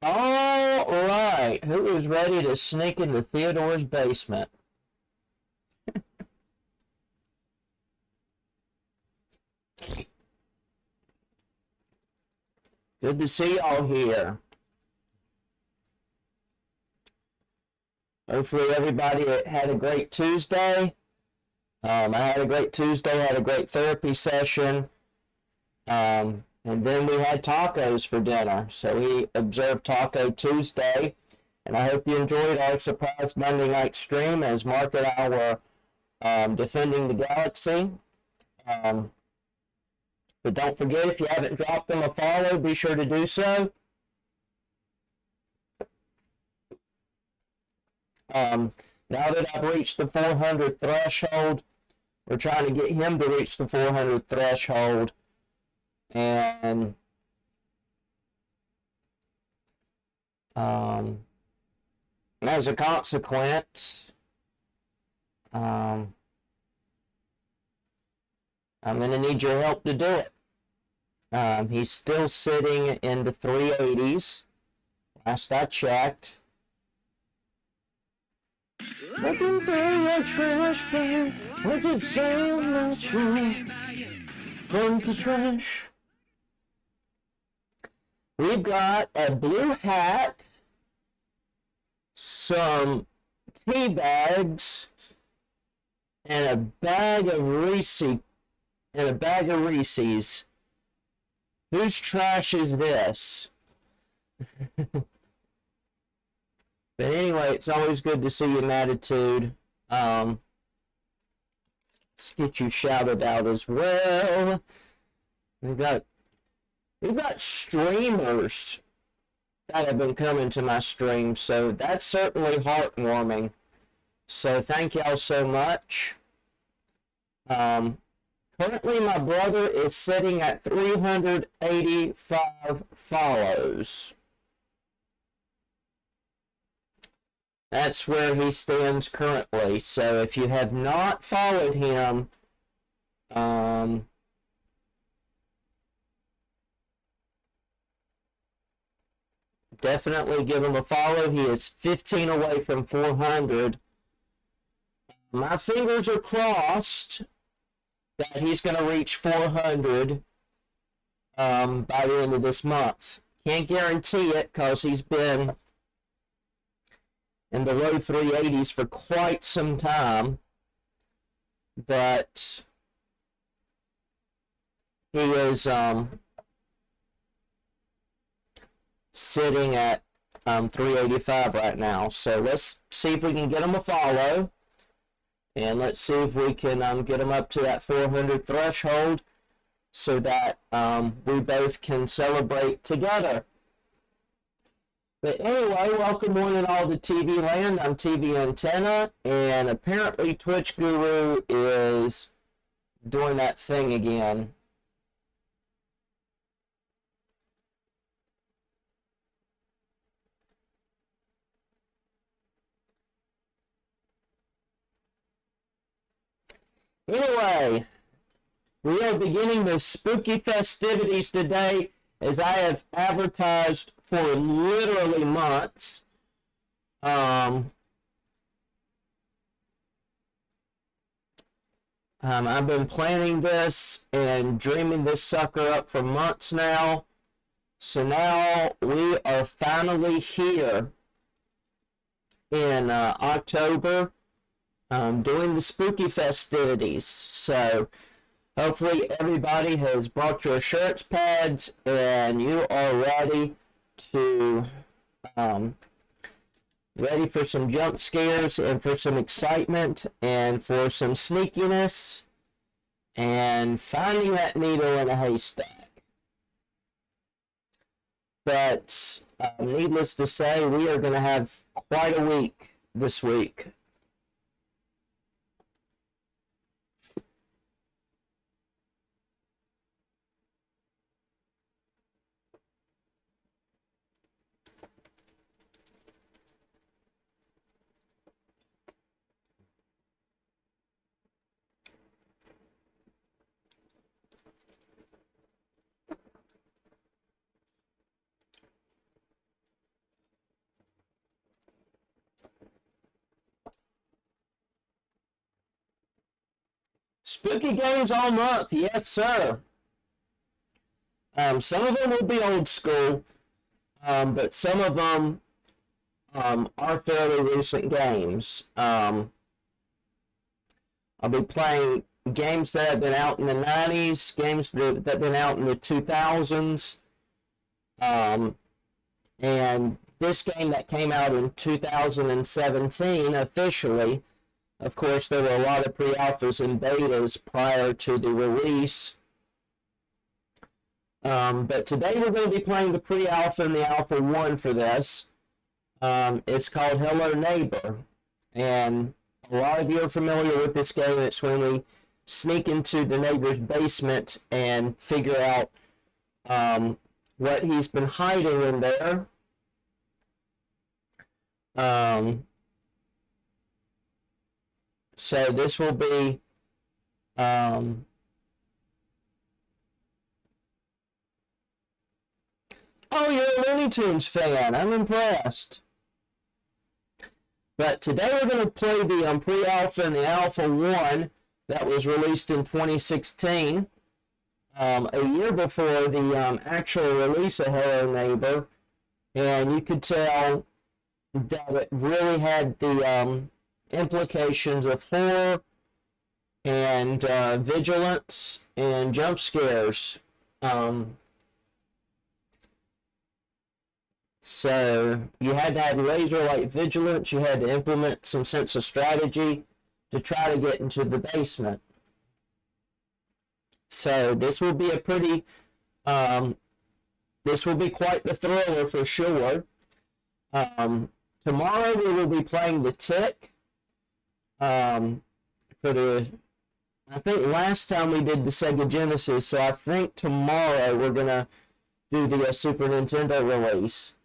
All right, who is ready to sneak into Theodore's basement? Good to see y'all here. Hopefully everybody had a great Tuesday. I had a great Tuesday, had a great therapy session. And then we had tacos for dinner. So we observed Taco Tuesday. And I hope you enjoyed our surprise Monday night stream as Mark and I were defending the galaxy. But don't forget, if you haven't dropped them a follow, be sure to do so. Now that I've reached the 400 threshold, we're trying to get him to reach the 400 threshold. And as a consequence, I'm going to need your help to do it. He's still sitting in the 380s. Last I checked. Looking through your trash can, what's it say about you? From the trash. We've got a blue hat, some tea bags, and a bag of Reese's. Whose trash is this? But anyway, it's always good to see you in attitude. Let's get you shouted out as well. We've got streamers that have been coming to my stream, so that's certainly heartwarming. So thank y'all so much. Currently, my brother is sitting at 385 follows. That's where he stands currently. So if you have not followed him, definitely give him a follow. He is 15 away from 400. My fingers are crossed that he's going to reach 400 by the end of this month. Can't guarantee it because he's been in the low 380s for quite some time, but he is sitting at 385 right now. So let's see if we can get him a follow, and let's see if we can get him up to that 400 threshold so that we both can celebrate together. But anyway, welcome one and all to TV Land. I'm TV Antenna, and apparently Twitch Guru is doing that thing again. Anyway, we are beginning the spooky festivities today, as I have advertised for literally months. I've been planning this and dreaming this sucker up for months now. So now we are finally here in October, doing the spooky festivities. So hopefully everybody has brought your shirts, pads, and you are ready to ready for some jump scares and for some excitement and for some sneakiness and finding that needle in a haystack. But needless to say, we are going to have quite a week this week. Spooky games all month, yes sir. Some of them will be old school, but some of them are fairly recent games. I'll be playing games that have been out in the 90s, games that have been out in the 2000s, and this game that came out in 2017 officially. Of course, there were a lot of pre-alphas and betas prior to the release. But today we're going to be playing the pre-alpha and the alpha 1 for this. It's called Hello Neighbor. And a lot of you are familiar with this game. It's when we sneak into the neighbor's basement and figure out what he's been hiding in there. So this will be oh, you're a Looney Tunes fan. I'm impressed. But today we're going to play the pre-alpha and the alpha 1 that was released in 2016, a year before the actual release of Hello Neighbor. And you could tell that it really had the implications of horror and vigilance and jump scares. So you had to have laser-like vigilance. You had to implement some sense of strategy to try to get into the basement. So this will be a pretty, this will be quite the thriller for sure. Tomorrow we will be playing The Tick. I think last time we did the Sega Genesis, so I think tomorrow we're going to do the Super Nintendo release.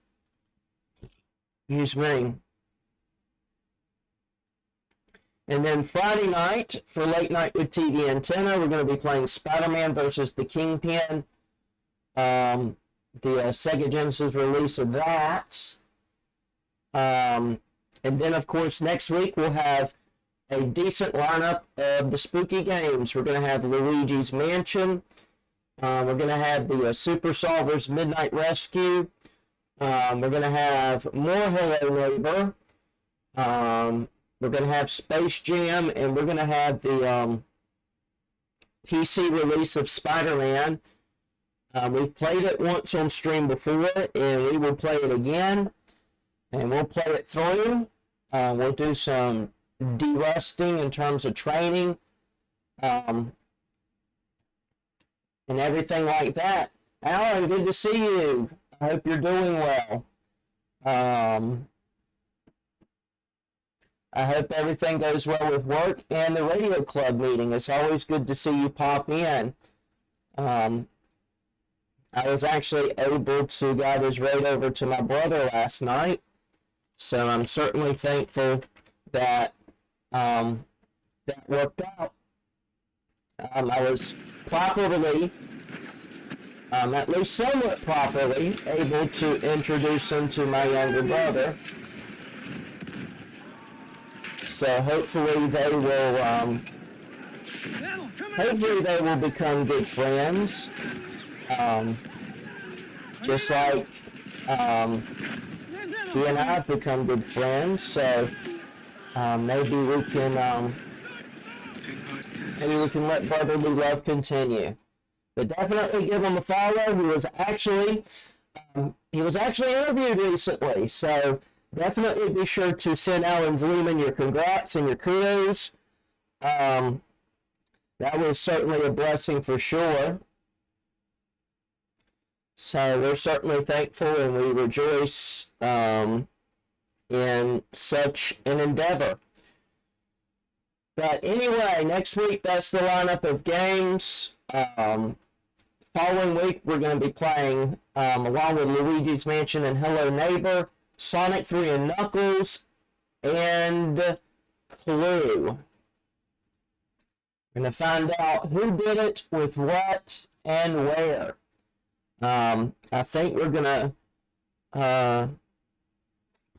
Excuse me. And then Friday night, for Late Night with TV Antenna, we're going to be playing Spider-Man versus the Kingpin. The Sega Genesis release of that. And then, of course, next week we'll have a decent lineup of the spooky games. We're going to have Luigi's Mansion. We're going to have the Super Solvers Midnight Rescue. We're going to have more Hello Neighbor. We're going to have Space Jam, and we're going to have the PC release of Spider-Man. We've played it once on stream before, and we will play it again. And we'll play it through. We'll do some de-rusting in terms of training. And everything like that. Alan, good to see you. I hope you're doing well. I hope everything goes well with work and the radio club meeting. It's always good to see you pop in. I was actually able to guide his raid over to my brother last night, so I'm certainly thankful that that worked out. I was properly, at least somewhat properly, able to introduce him to my younger brother. So hopefully they will become good friends. Just like he and I have become good friends. So maybe we can let brotherly love continue. But definitely give him a follow. He was actually interviewed recently, so definitely be sure to send Alan Lehman your congrats and your kudos. That was certainly a blessing for sure. So we're certainly thankful and we rejoice in such an endeavor. But anyway, next week, that's the lineup of games. Following week, we're going to be playing, along with Luigi's Mansion and Hello Neighbor, Sonic 3 and Knuckles, and Clue. We're going to find out who did it, with what, and where. I think we're going to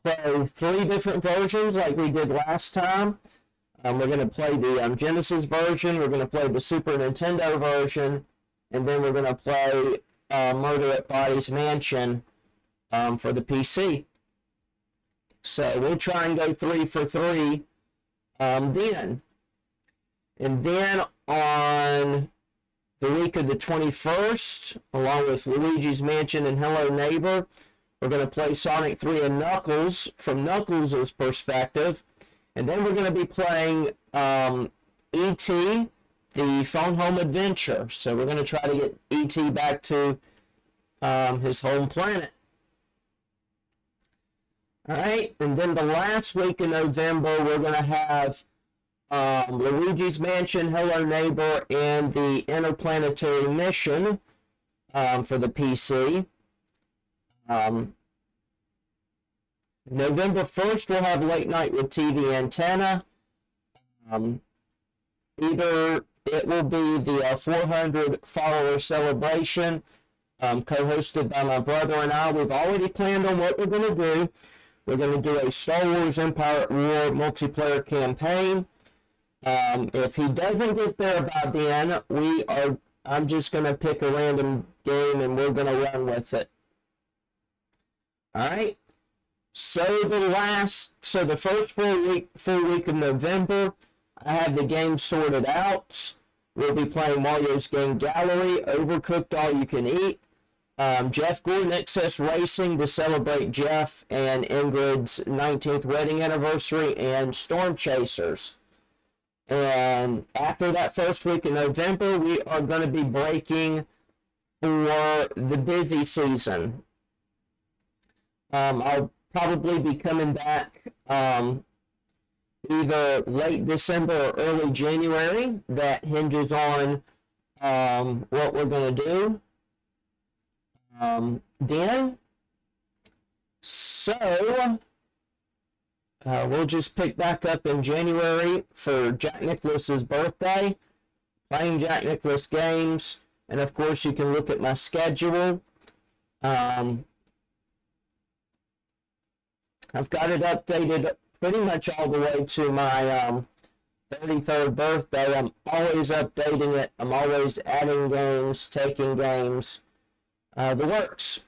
play 3 different versions like we did last time. We're going to play the Genesis version, we're going to play the Super Nintendo version, and then we're going to play Murder at Body's Mansion for the PC. So we'll try and go 3 for 3 then. And then on the week of the 21st, along with Luigi's Mansion and Hello Neighbor, we're going to play Sonic 3 and Knuckles from Knuckles' perspective. And then we're going to be playing E.T., the Phone Home Adventure. So we're going to try to get E.T. back to his home planet. Alright, and then the last week in November, we're going to have Luigi's Mansion, Hello Neighbor, and the Interplanetary Mission for the PC. November 1st, we'll have Late Night with TV Antenna. Either it will be the 400 follower celebration, co-hosted by my brother and I. We've already planned on what we're going to do. We're going to do a Star Wars Empire at War multiplayer campaign. If he doesn't get there by then, I'm just going to pick a random game and we're going to run with it. Alright. So the first full week of November, I have the games sorted out. We'll be playing Mario's Game Gallery, Overcooked All You Can Eat, Jeff Gordon Excess Racing to celebrate Jeff and Ingrid's 19th wedding anniversary, and Storm Chasers. And after that first week in November, we are going to be breaking for the busy season. I'll probably be coming back either late December or early January. That hinges on what we're going to do then. So we'll just pick back up in January for Jack Nicklaus's birthday, playing Jack Nicklaus games, and of course you can look at my schedule. I've got it updated pretty much all the way to my 33rd birthday. I'm always updating it. I'm always adding games, taking games, the works.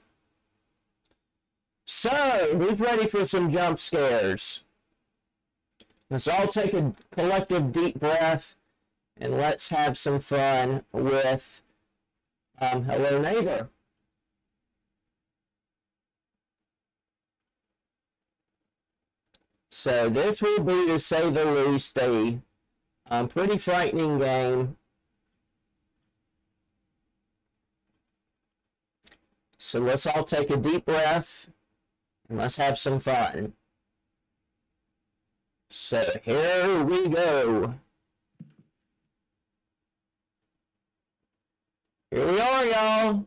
So, who's ready for some jump scares? Let's all take a collective deep breath and let's have some fun with Hello Neighbor. So this will be, to say the least, a pretty frightening game. So let's all take a deep breath and let's have some fun. So here we go. Here we are, y'all.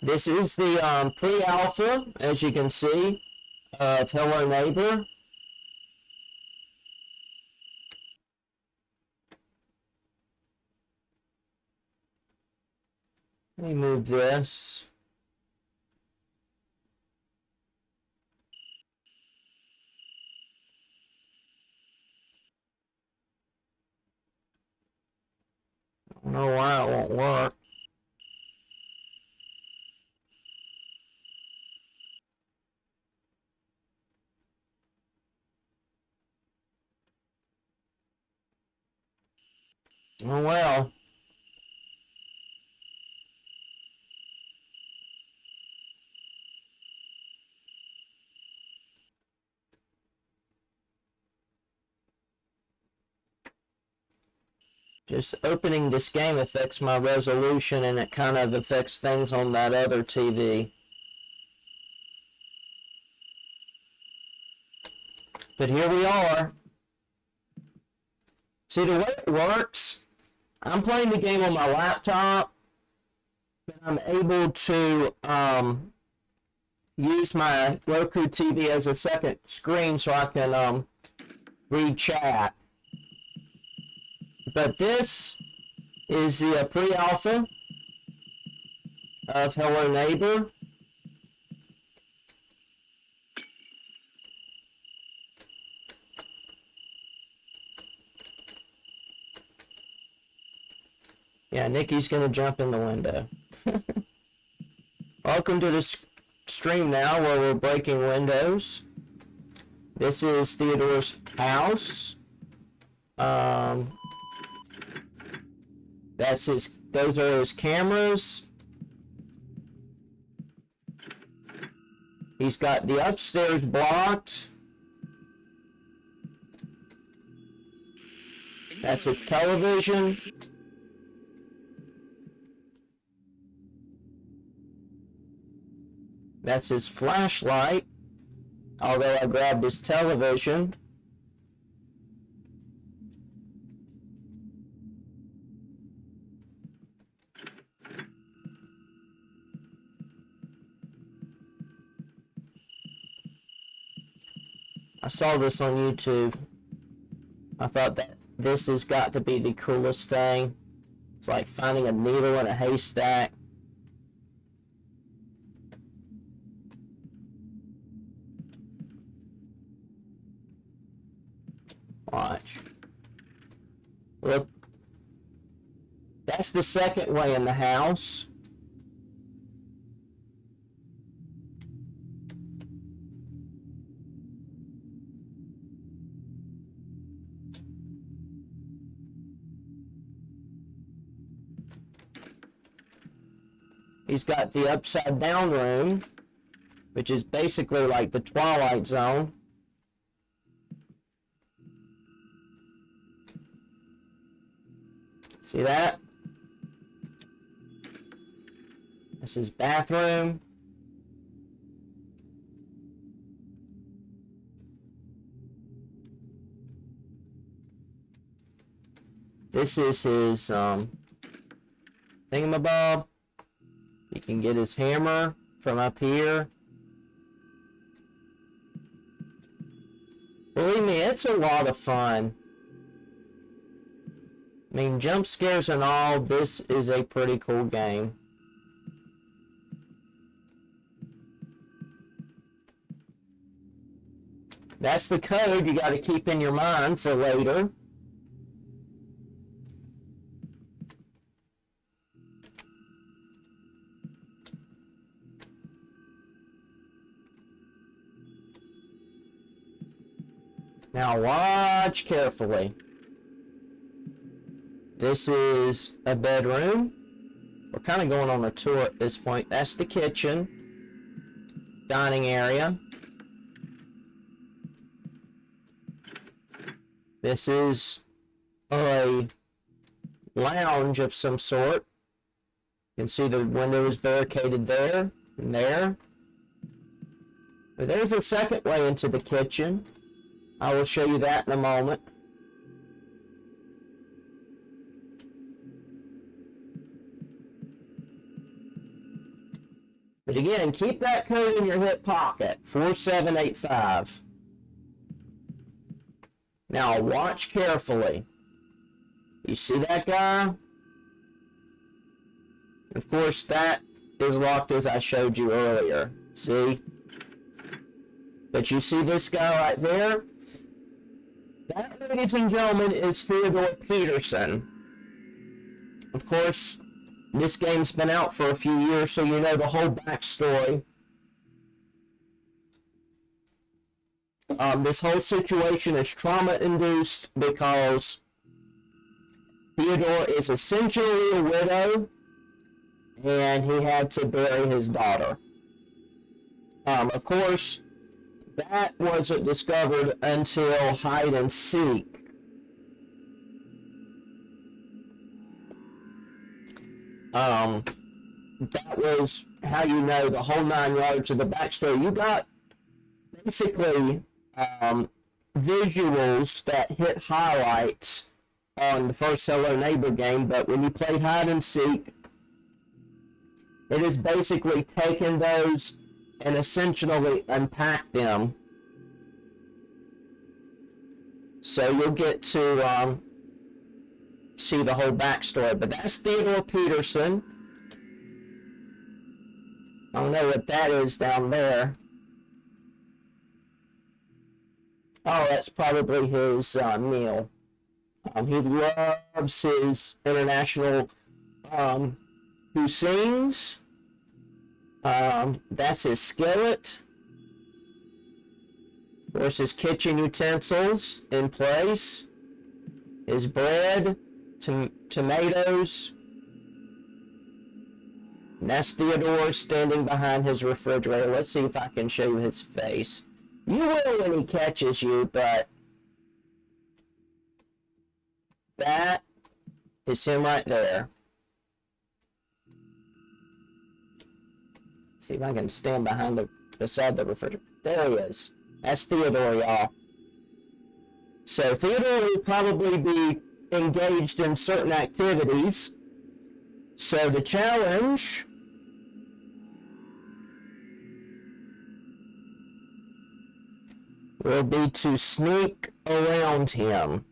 This is the pre-alpha, as you can see, of Hello Neighbor. Let me move this. I don't know why it won't work. Oh well. Just opening this game affects my resolution, and it kind of affects things on that other TV. But here we are. See, the way it works, I'm playing the game on my laptop, but I'm able to use my Roku TV as a second screen so I can read chat. But this is the pre-alpha of Hello Neighbor. Yeah, Nikki's gonna jump in the window. Welcome to the stream now where we're breaking windows. This is Theodore's house. Those are his cameras. He's got the upstairs blocked. That's his television. That's his flashlight, although I grabbed his television. I saw this on YouTube. I thought that this has got to be the coolest thing. It's like finding a needle in a haystack. Watch. Look. That's the second way in the house. He's got the upside down room, which is basically like the Twilight Zone. See that? This is bathroom. This is his thingamabob. You can get his hammer from up here. Believe me, it's a lot of fun. I mean, jump scares and all, this is a pretty cool game. That's the code you got to keep in your mind for later. Now watch carefully. This is a bedroom. We're kind of going on a tour at this point. That's the kitchen. Dining area. This is a lounge of some sort. You can see the window is barricaded there and there. But there's a second way into the kitchen. I will show you that in a moment. But again, keep that code in your hip pocket, 4785. Now watch carefully. You see that guy? Of course, that is locked as I showed you earlier. See? But you see this guy right there? That, ladies and gentlemen, is Theodore Peterson. Of course, this game's been out for a few years, so you know the whole backstory. This whole situation is trauma-induced because Theodore is essentially a widow, and he had to bury his daughter. Of course, that wasn't discovered until hide and seek. That was how you know the whole 9 yards of the backstory. You got basically visuals that hit highlights on the first Hello Neighbor game, but when you play hide and seek, it is basically taken those and essentially unpack them So you'll get to see the whole backstory. But that's Theodore Peterson. I don't know what that is down there. Oh, that's probably his meal. He loves his international who sings. That's his skillet. Of course, his kitchen utensils in place. His bread, tomatoes. And that's Theodore standing behind his refrigerator. Let's see if I can show you his face. You will when he catches you, but that is him right there. See if I can stand beside the refrigerator. There he is. That's Theodore, y'all. So Theodore will probably be engaged in certain activities. So the challenge will be to sneak around him.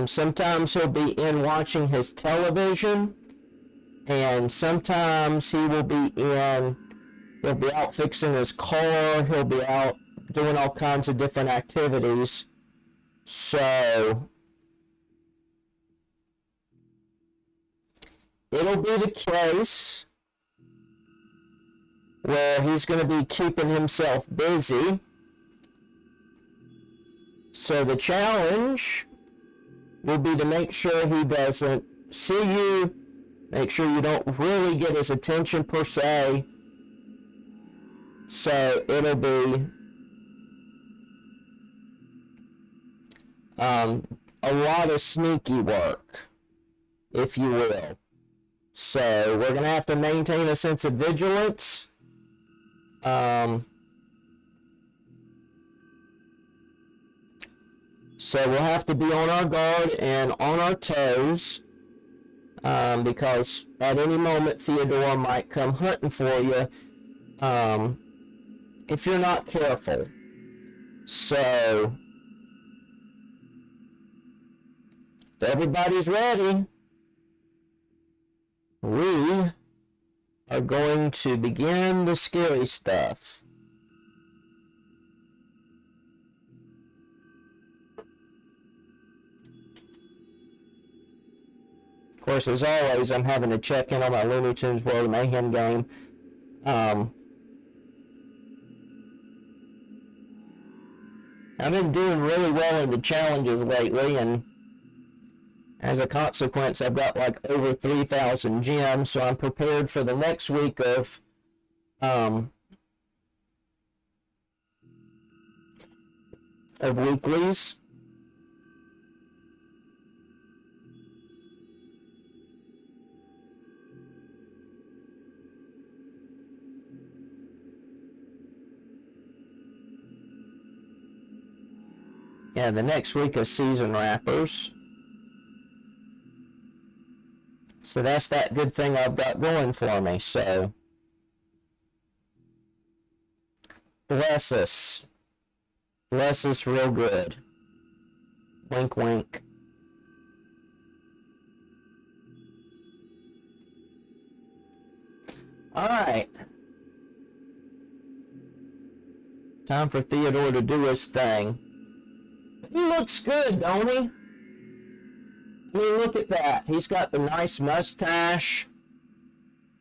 Sometimes he'll be in watching his television, and sometimes he will be he'll be out fixing his car, he'll be out doing all kinds of different activities. So it'll be the case where he's going to be keeping himself busy. So the challenge will be to make sure he doesn't see you, make sure you don't really get his attention per se. So it'll be a lot of sneaky work, if you will. So we're going to have to maintain a sense of vigilance. So we'll have to be on our guard and on our toes, because at any moment Theodore might come hunting for you if you're not careful. So if everybody's ready, we are going to begin the scary stuff. Of course, as always, I'm having to check in on my Looney Tunes World of Mayhem game. I've been doing really well in the challenges lately, and as a consequence, I've got like over 3,000 gems, so I'm prepared for the next week of weeklies. Yeah, the next week is season wrappers. So that's that good thing I've got going for me. So bless us. Bless us real good. Wink, wink. All right. Time for Theodore to do his thing. He looks good, don't he? I mean, look at that. He's got the nice mustache.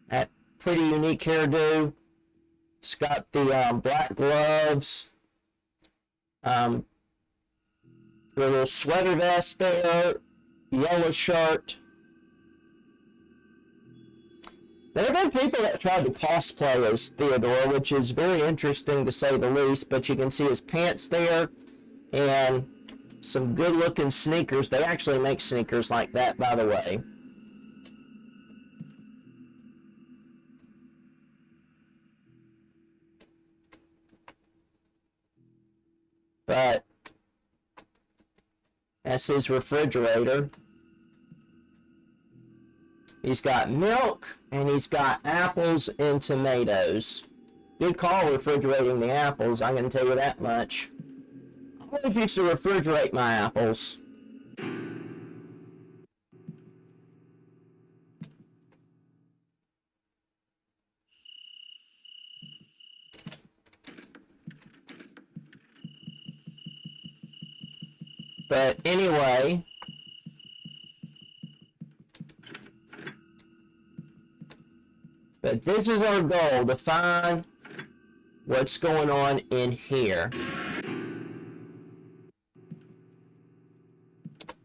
That pretty unique hairdo. He's got the black gloves. The little sweater vest there. Yellow shirt. There have been people that tried to cosplay as Theodore, which is very interesting to say the least, but you can see his pants there and some good looking sneakers. They actually make sneakers like that, by the way. But That's his refrigerator. He's got milk, and he's got apples and tomatoes. Good call refrigerating the apples, I can tell you that much. I always used to refrigerate my apples. But anyway, but this is our goal, to find what's going on in here.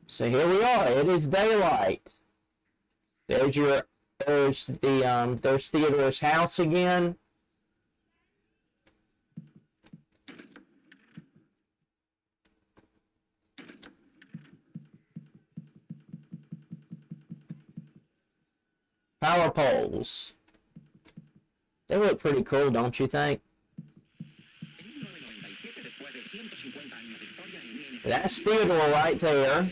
So here we are. It is daylight. There's Theodore's house again. Power poles. They look pretty cool, don't you think? That's Theodore right there.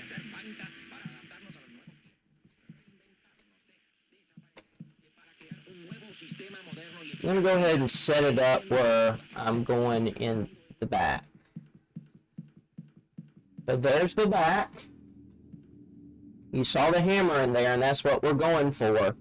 I'm going to go ahead and set it up where I'm going in the back. But there's the back. You saw the hammer in there, and that's what we're going for.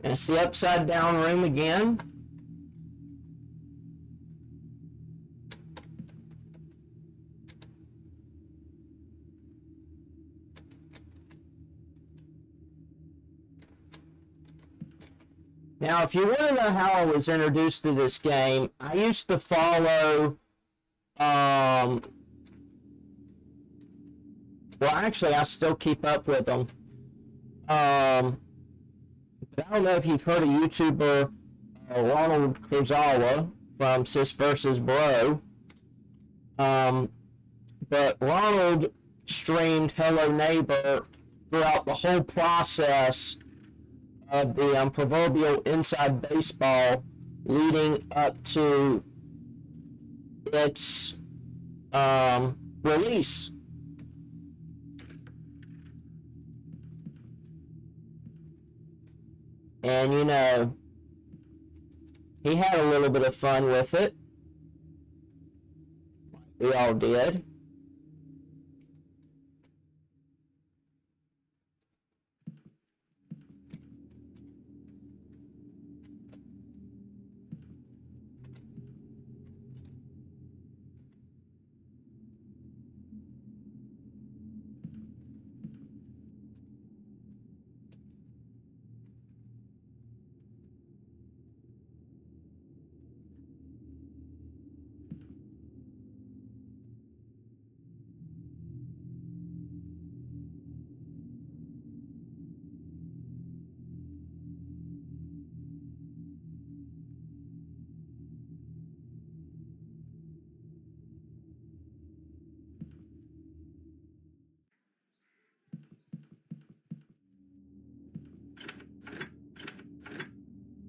And it's the upside down room again. Now, if you want to know how I was introduced to this game, I used to follow, well, actually, I still keep up with them. But I don't know if you've heard of YouTuber Ronald Kurzawa from Sis vs. Bro. But Ronald streamed Hello Neighbor throughout the whole process of the proverbial inside baseball leading up to its release. And, you know, he had a little bit of fun with it. We all did.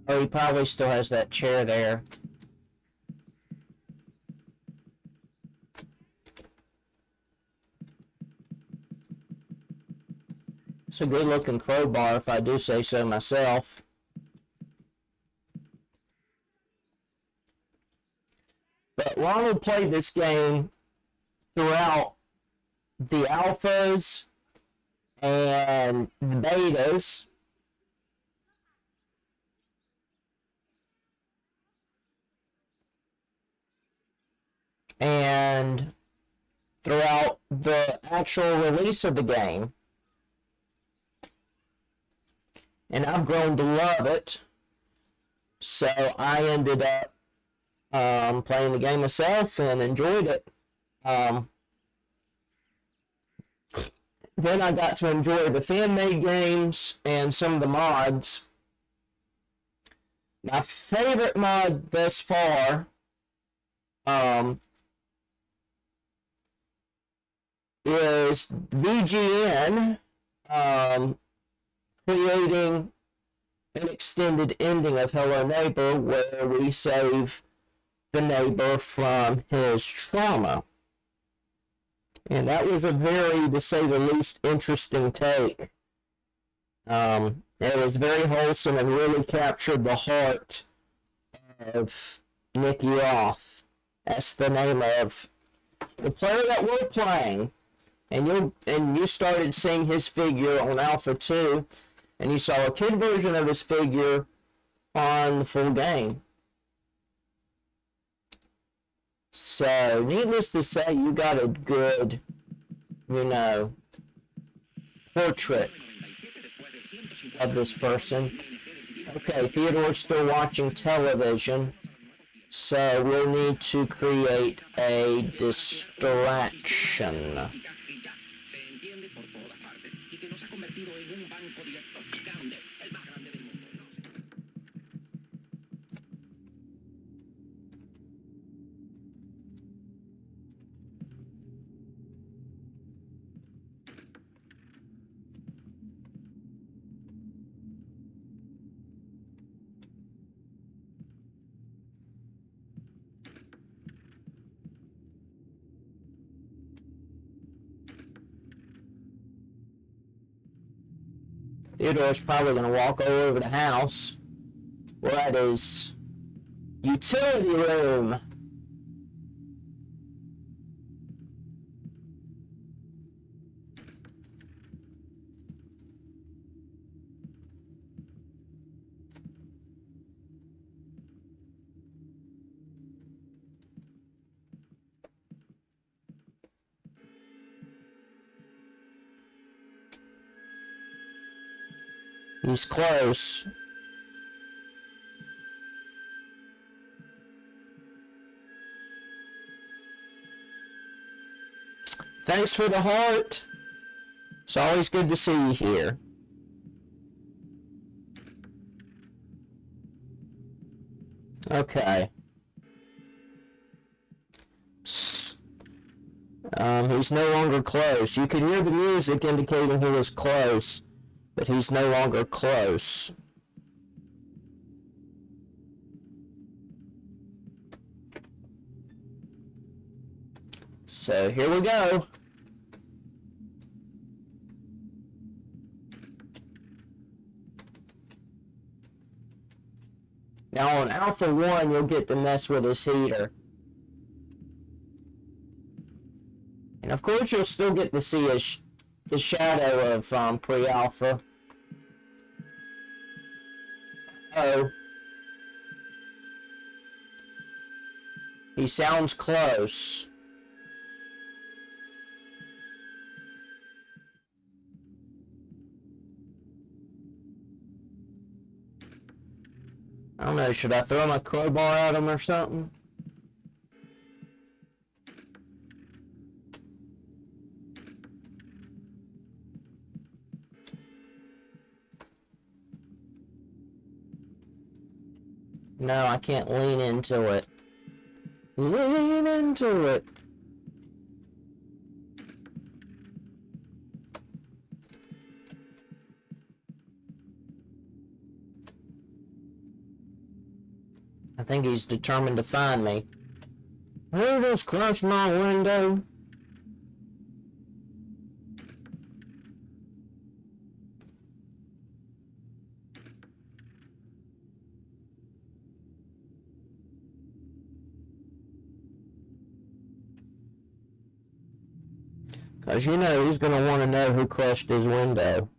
Oh, he probably still has that chair there. It's a good looking crowbar, if I do say so myself. But Ronald played this game throughout the alphas and the betas. And throughout the actual release of the game. And I've grown to love it. So I ended up playing the game myself and enjoyed it. Then I got to enjoy the fan-made games and some of the mods. My favorite mod thus far is VGN creating an extended ending of Hello Neighbor where we save the neighbor from his trauma. And that was a very, to say the least, interesting take. It was very wholesome and really captured the heart of Nicky Roth. That's the name of the player that we're playing. And you started seeing his figure on Alpha 2, and you saw a kid version of his figure on the full game. So, needless to say, you got a good, portrait of this person. Okay, Theodore's still watching television, so we'll need to create a distraction. Theodore's probably going to walk all over the house. We're at his utility room. He's close. Thanks for the heart. It's always good to see you here. Okay. He's no longer close. You could hear the music indicating he was close, but he's no longer close. So here we go. Now on Alpha 1, you'll get to mess with his heater. And of course, you'll still get to see the shadow of pre-alpha. Oh. He sounds close. I don't know, should I throw my crowbar at him or something? No, I can't lean into it. Lean into it. I think he's determined to find me. Who just crushed my window? Because you know he's going to want to know who crushed his window.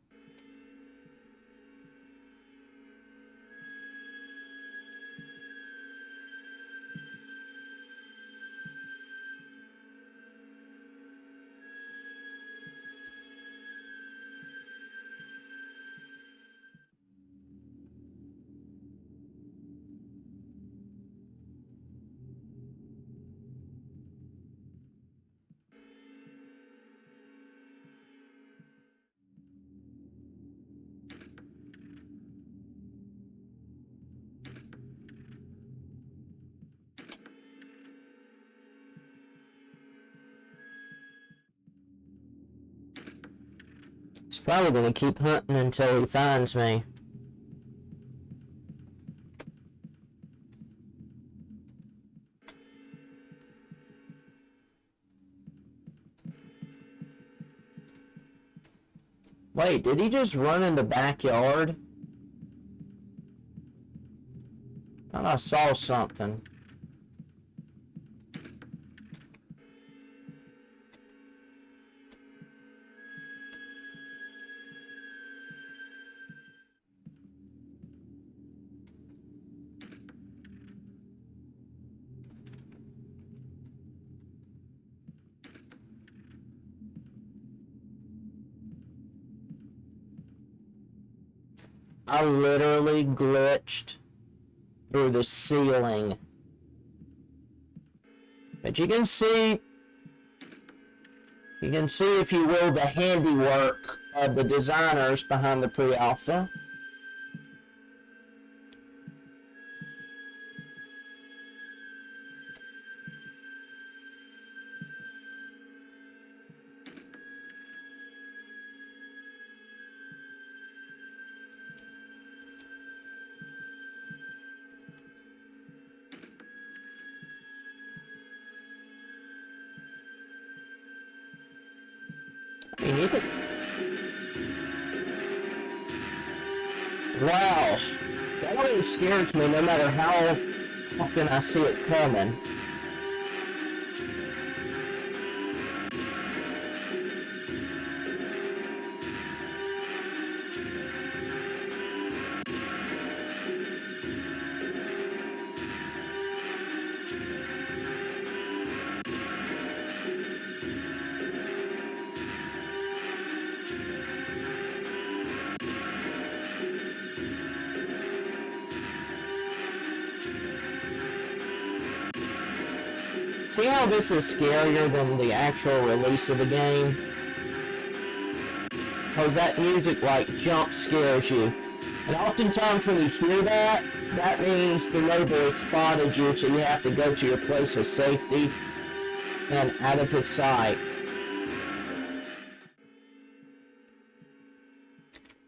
Probably gonna keep hunting until he finds me. Wait, did he just run in the backyard? Thought I saw something. I literally glitched through the ceiling. But you can see, if you will, the handiwork of the designers behind the pre-alpha. Wow, that always scares me no matter how often I see it coming. See how this is scarier than the actual release of the game? Because that music like jump scares you. And oftentimes when you hear that, that means the neighbor has spotted you, so you have to go to your place of safety and out of his sight.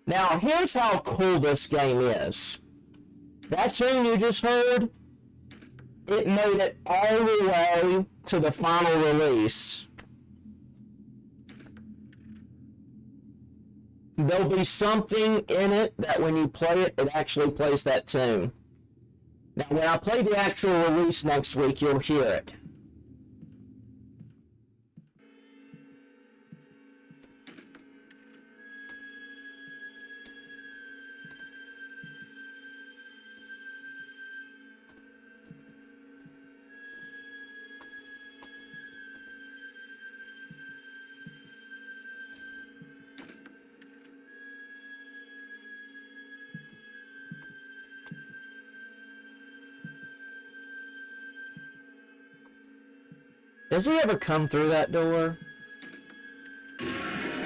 Now here's how cool this game is. That tune you just heard, it made it all the way to the final release. There'll be something in it that when you play it, it actually plays that tune. Now, when I play the actual release next week, you'll hear it. Does he ever come through that door?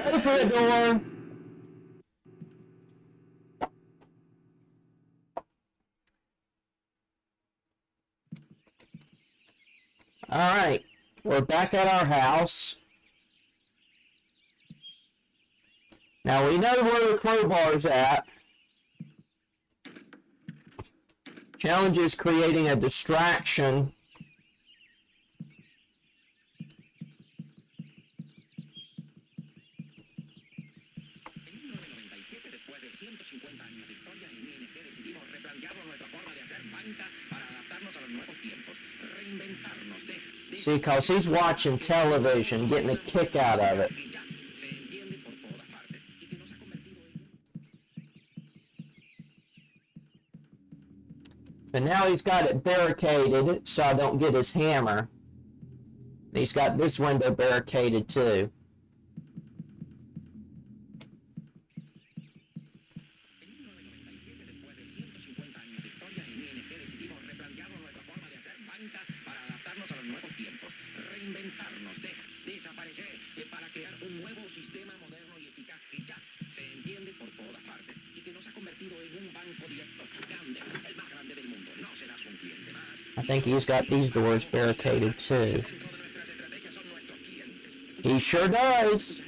Open the door! Alright, we're back at our house. Now we know where the crowbar's at. Challenge is creating a distraction. See, because he's watching television, getting a kick out of it. And now he's got it barricaded so I don't get his hammer. He's got this window barricaded too. I think he's got these doors barricaded too. He sure does.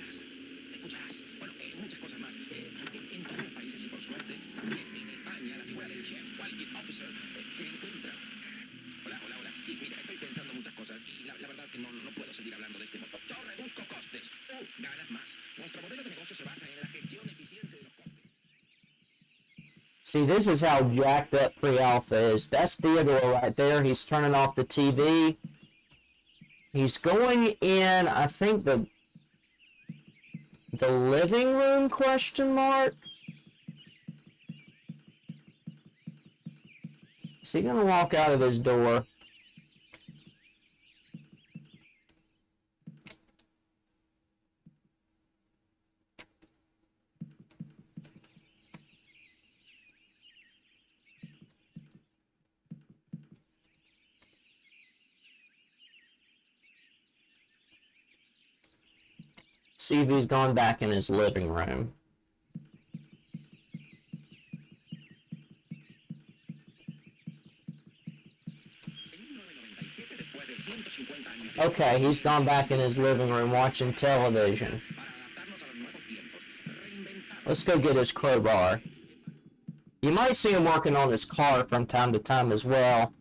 See, this is how jacked up pre-alpha is. That's Theodore right there. He's turning off the TV. He's going in, I think, the living room, question mark? Is he gonna walk out of his door? See if he's gone back in his living room. Okay, he's gone back in his living room watching television. Let's go get his crowbar. You might see him working on his car from time to time as well.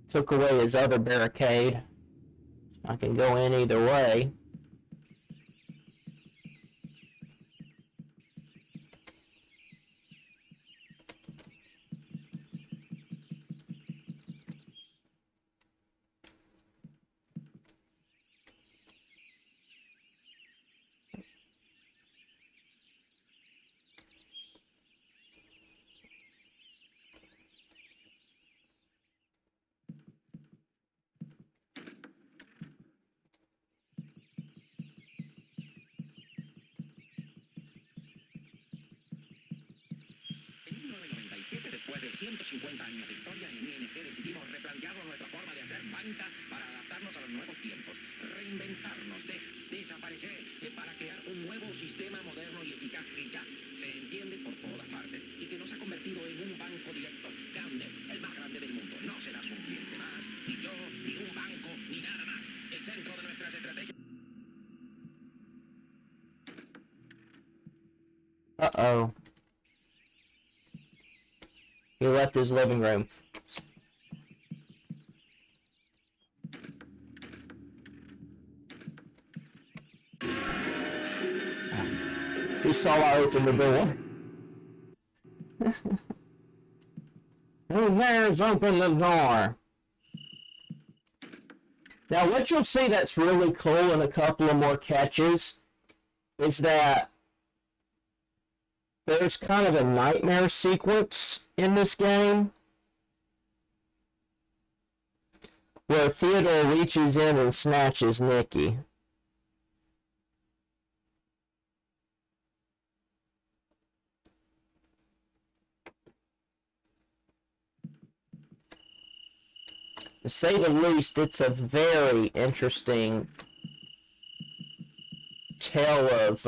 Took away his other barricade. I can go in either way. Después de 150 años de historia, en ING decidimos replantearnos nuestra forma de hacer banca para adaptarnos a los nuevos tiempos, reinventarnos, desaparecer para crear un nuevo sistema moderno y eficaz que ya se entiende por todas partes y que nos ha convertido en un banco directo, grande, el más grande del mundo. No serás un cliente más, ni yo, ni un banco, ni nada más. El centro de nuestras estrategias. Uh-oh. He left his living room. He saw I opened the door. Who dares open the door? Now what you'll see that's really cool in a couple of more catches is that there's kind of a nightmare sequence in this game where Theodore reaches in and snatches Nikki. To say the least, it's a very interesting tale of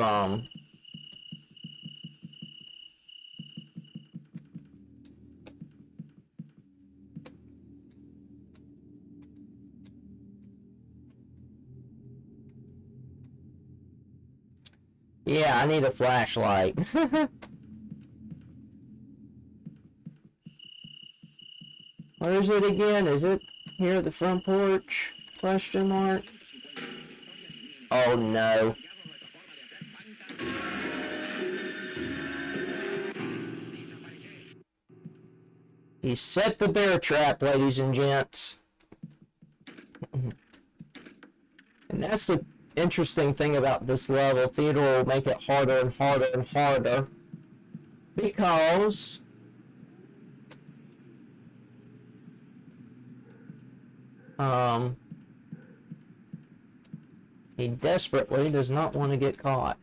yeah, I need a flashlight. Where is it again? Is it here at the front porch? Question mark. Oh no. He set the bear trap, ladies and gents. And that's the interesting thing about this level. Theodore will make it harder and harder and harder because he desperately does not want to get caught.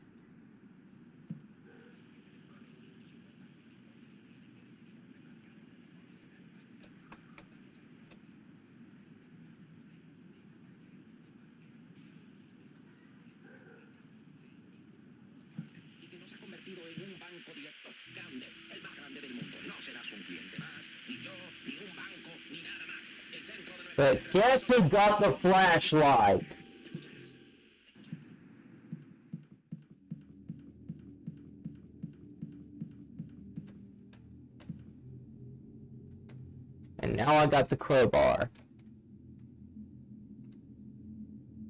But guess who got the flashlight? And now I got the crowbar.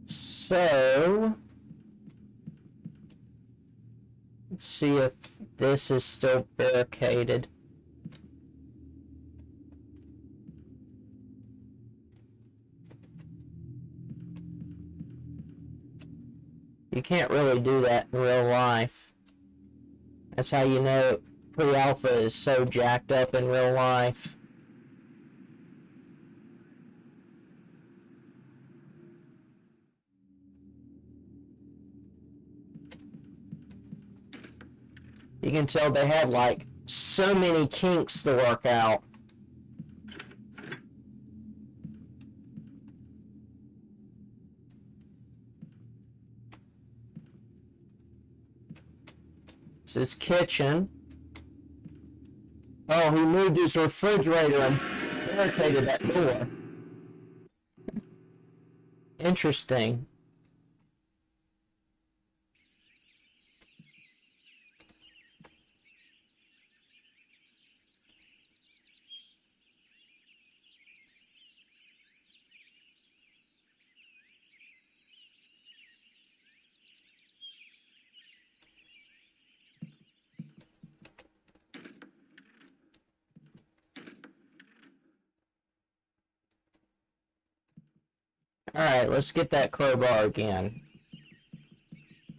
So, let's see if this is still barricaded. You can't really do that in real life. That's how you know pre-alpha is so jacked up in real life. You can tell they have like so many kinks to work out. This kitchen. Oh, he moved his refrigerator and barricaded that door. Interesting. Alright, let's get that crowbar again.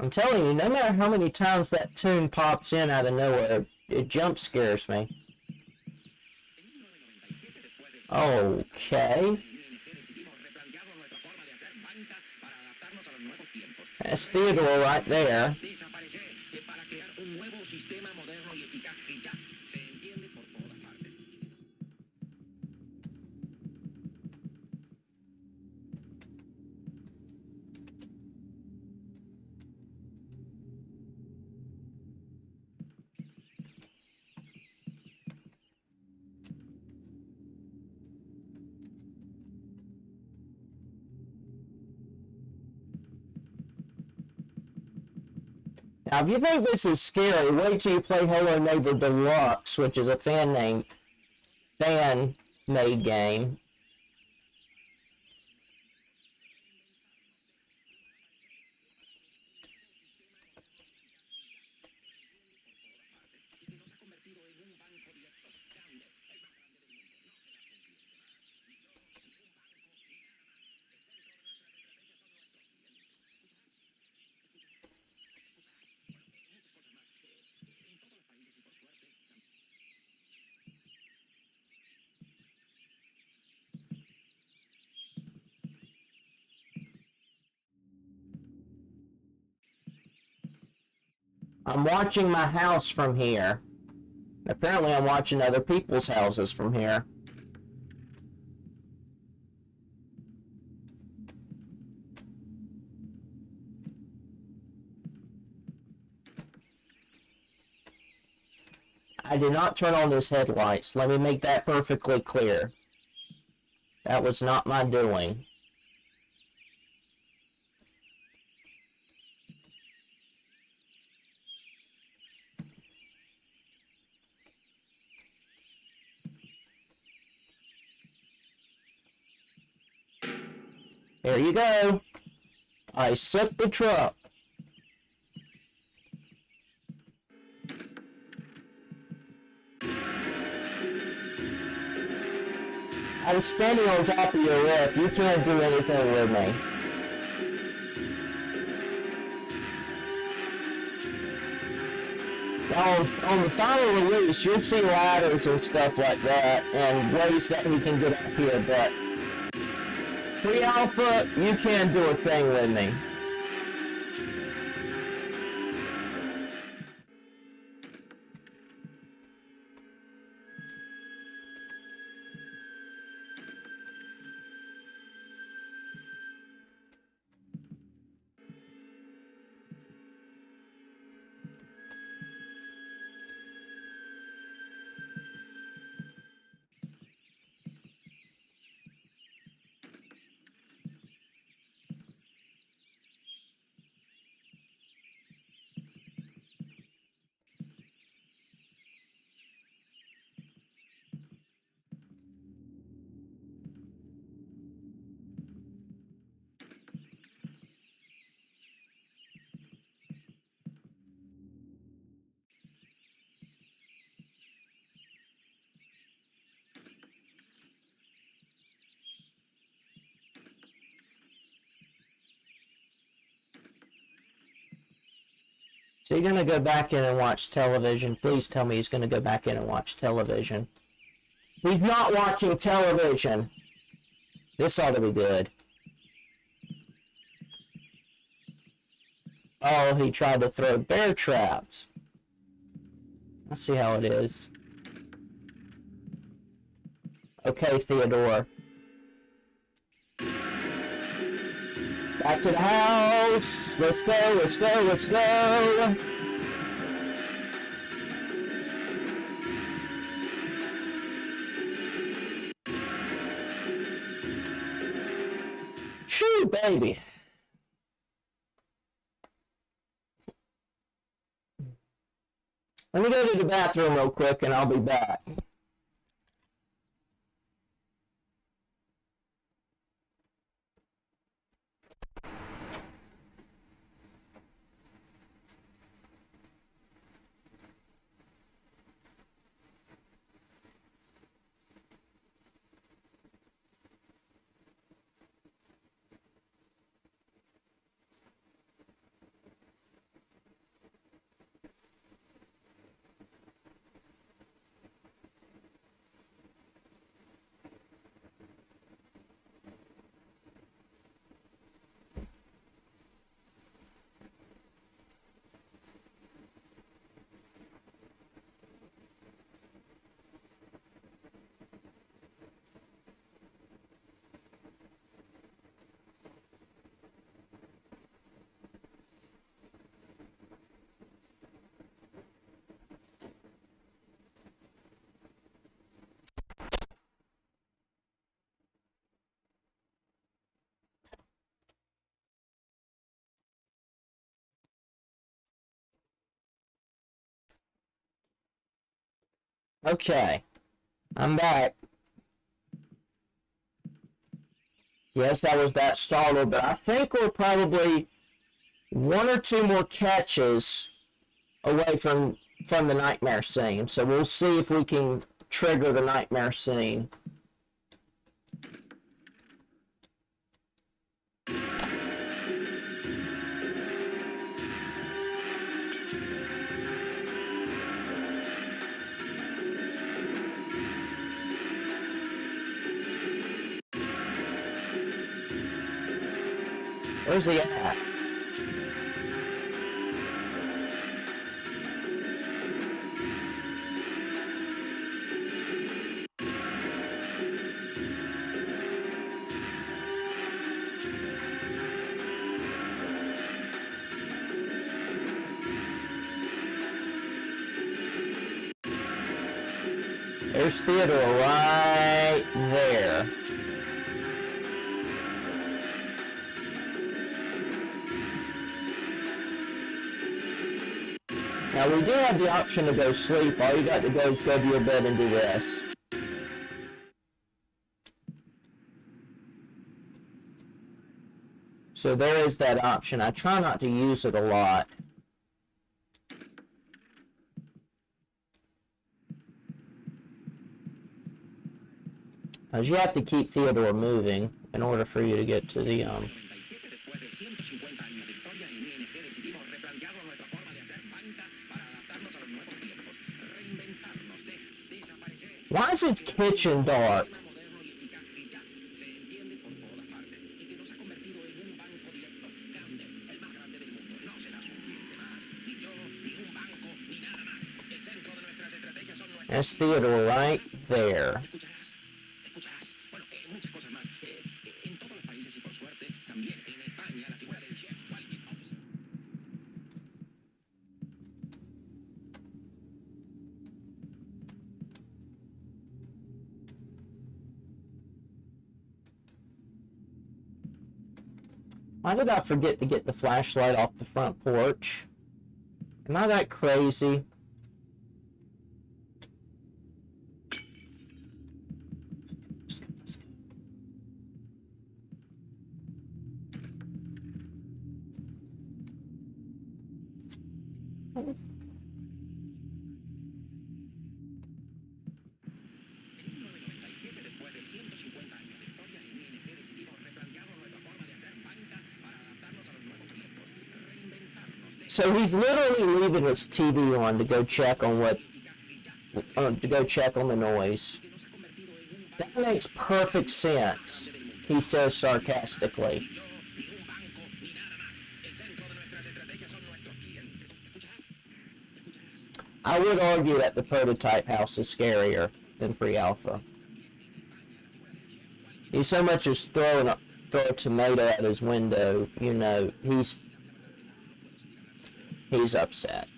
I'm telling you, no matter how many times that tune pops in out of nowhere, it jump scares me. Okay. That's Theodore right there. Now, if you think this is scary, wait till you play Hello Neighbor Deluxe, which is a fan-made game. I'm watching my house from here. Apparently I'm watching other people's houses from here. I did not turn on those headlights. Let me make that perfectly clear. That was not my doing. There you go. I set the truck. I'm standing on top of your roof. You can't do anything with me. Now, on the final release, you'll see ladders and stuff like that, and ways that we can get up here, but pre-alpha, you can't do a thing with me. So you're gonna go back in and watch television. Please tell me he's gonna go back in and watch television. He's not watching television. This ought to be good. Oh, he tried to throw bear traps. Let's see how it is. Okay, Theodore. Back to the house. Let's go, let's go, let's go. Phew, baby. Let me go to the bathroom real quick and I'll be back. Okay, I'm back. Yes, that was that startled, but I think we're probably one or two more catches away from the nightmare scene. So we'll see if we can trigger the nightmare scene. Where's he at? There's Theodore right there. Now we do have the option to go sleep. All you got to do is go to your bed and do this. So there is that option. I try not to use it a lot. Because you have to keep Theodore moving in order for you to get to the Why is his kitchen dark? That's Theodore right there. Why did I forget to get the flashlight off the front porch? Am I that crazy? So he's literally leaving his TV on to go check on what, to go check on the noise. That makes perfect sense, he says sarcastically. I would argue that the prototype house is scarier than pre-alpha. He so much as throw a tomato at his window, you know, he's upset.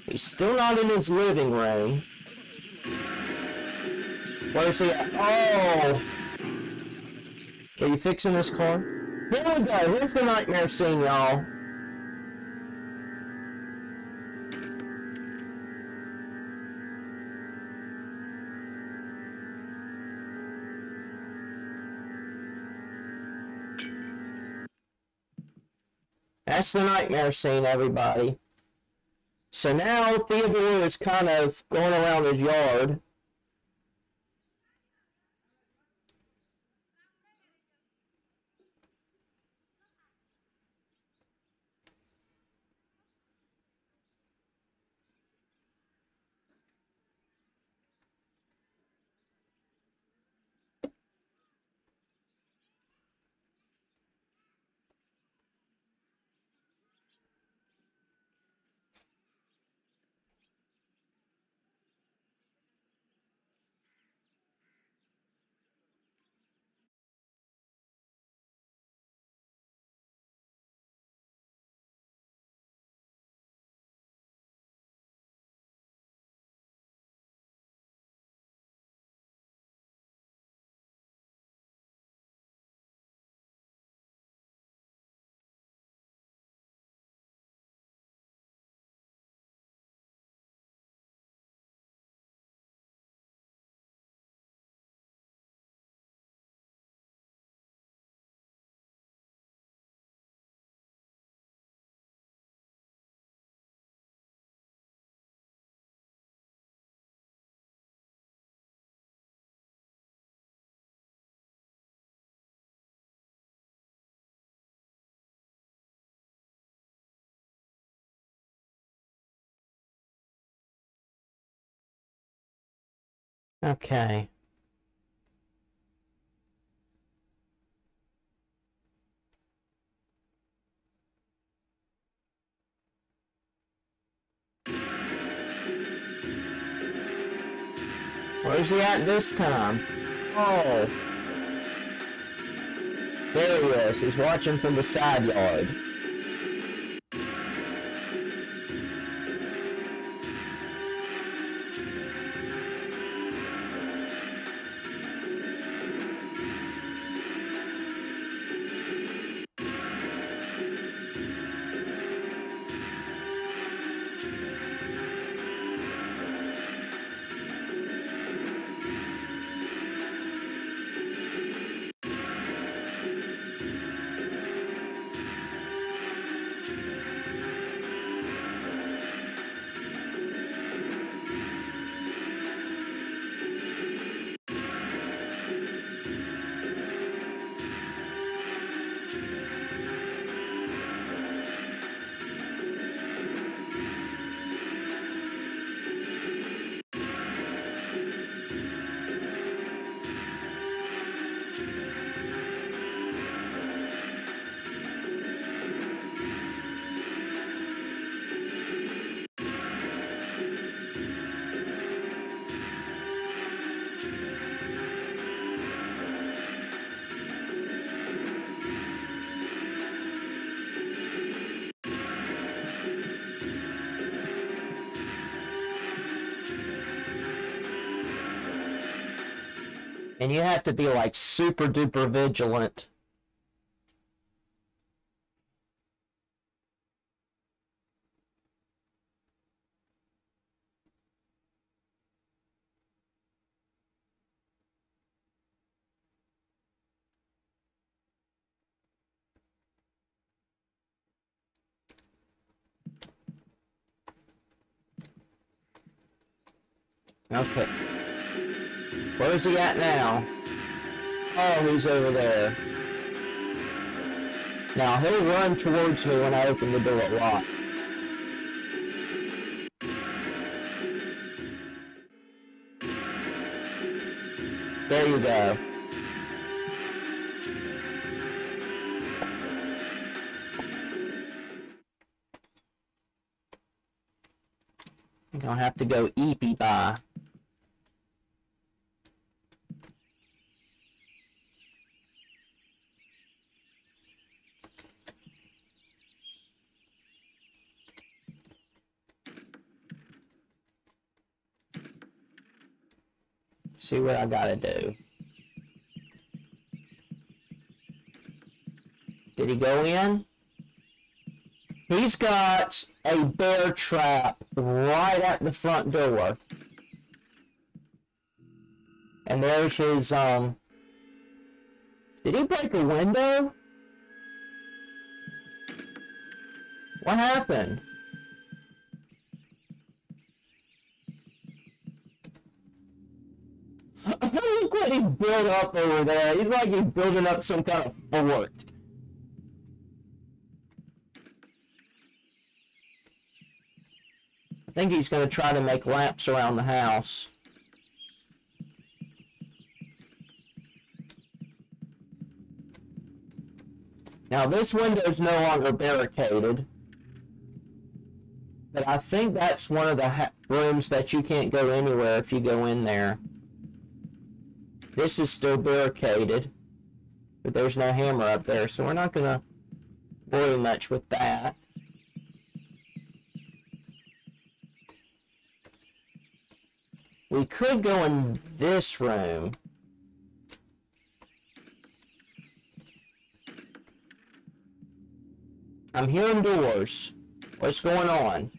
He's still not in his living room. Where's he at? Oh! Are you fixing this car? Here we go. Here's the nightmare scene, y'all. That's the nightmare scene, everybody. So now Theodore is kind of going around his yard. Okay. Where's he at this time? Oh. There he is. He's watching from the side yard. And you have to be like super duper vigilant. Okay. Where's he at now? Oh, he's over there. Now he'll run towards me when I open the door lock. There you go. I think I'll have to go eepy by. See what I gotta do. Did he go in? He's got a bear trap right at the front door. And there's his, Did he break a window? What happened? Look what he's built up over there. He's like he's building up some kind of fort. I think he's going to try to make lamps around the house. Now this window's no longer barricaded. But I think that's one of the rooms that you can't go anywhere if you go in there. This is still barricaded, but there's no hammer up there, so we're not going to worry much with that. We could go in this room. I'm hearing doors. What's going on?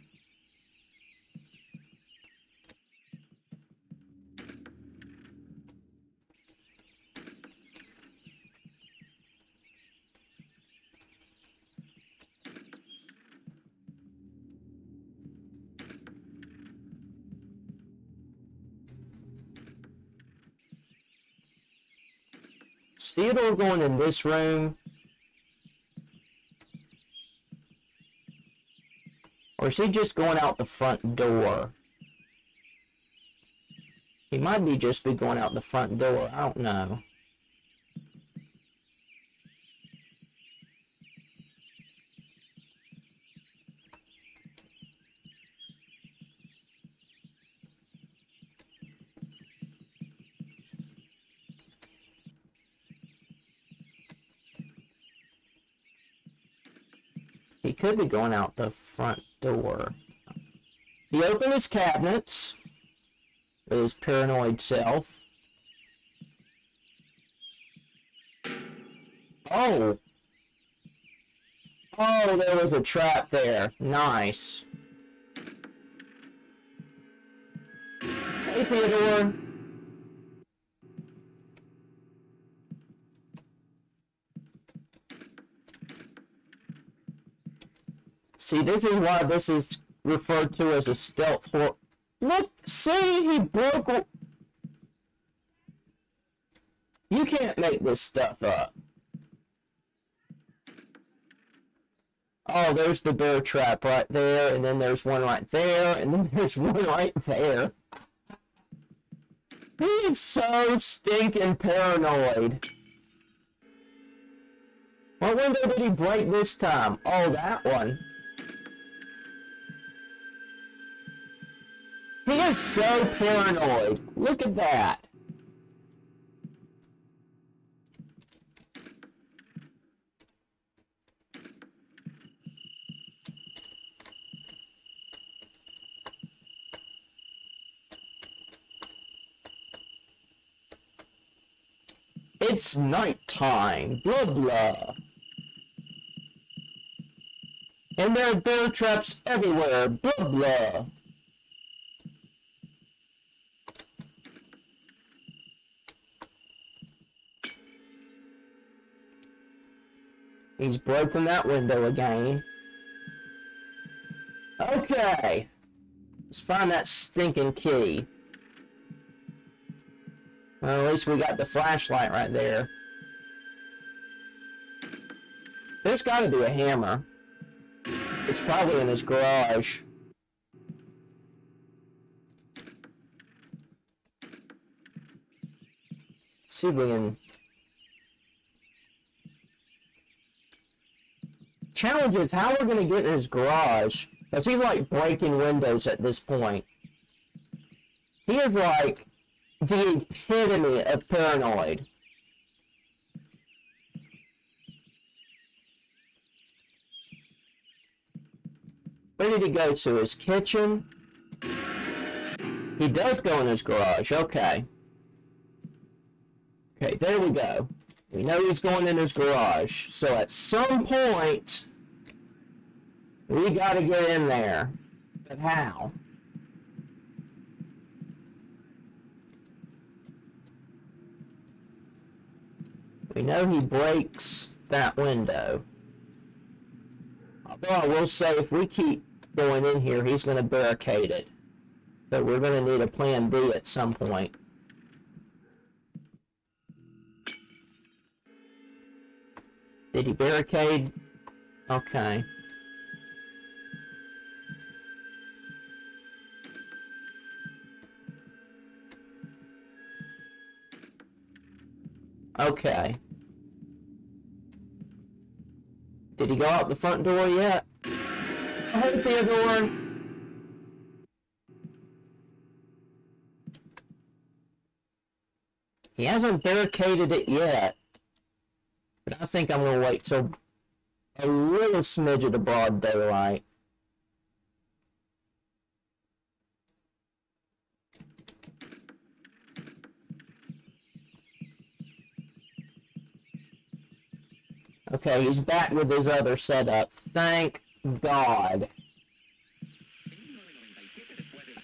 Is Theodore going in this room? Or is he just going out the front door? He might be just going out the front door. I don't know. He could be going out the front door. He opened his cabinets with his paranoid self. Oh! Oh, there was a trap there. Nice. Hey, Theodore. See, this is why this is referred to as a stealth horror. Look, see, he broke. You can't make this stuff up. Oh, there's the bear trap right there, and then there's one right there, and then there's one right there. He is so stinking paranoid. What window did he break this time? Oh, that one. He is so paranoid. Look at that. It's nighttime. Blah blah. And there are bear traps everywhere. Blah blah. He's broken that window again. Okay. Let's find that stinking key. Well, at least we got the flashlight right there. There's got to be a hammer. It's probably in his garage. Let's see if we can... Challenge is how we're going to get in his garage. Because he's like breaking windows at this point. He is like the epitome of paranoid. Where did he go to? His kitchen? He does go in his garage. Okay. Okay, there we go. We know he's going in his garage. So at some point, we gotta get in there. But how? We know he breaks that window. Although I will say, if we keep going in here, he's going to barricade it. So we're going to need a plan B at some point. Did he barricade? Okay. Okay. Did he go out the front door yet? Hey, Theodore! He hasn't barricaded it yet. But I think I'm going to wait till a little smidge of the broad daylight. Okay, he's back with his other setup. Thank God.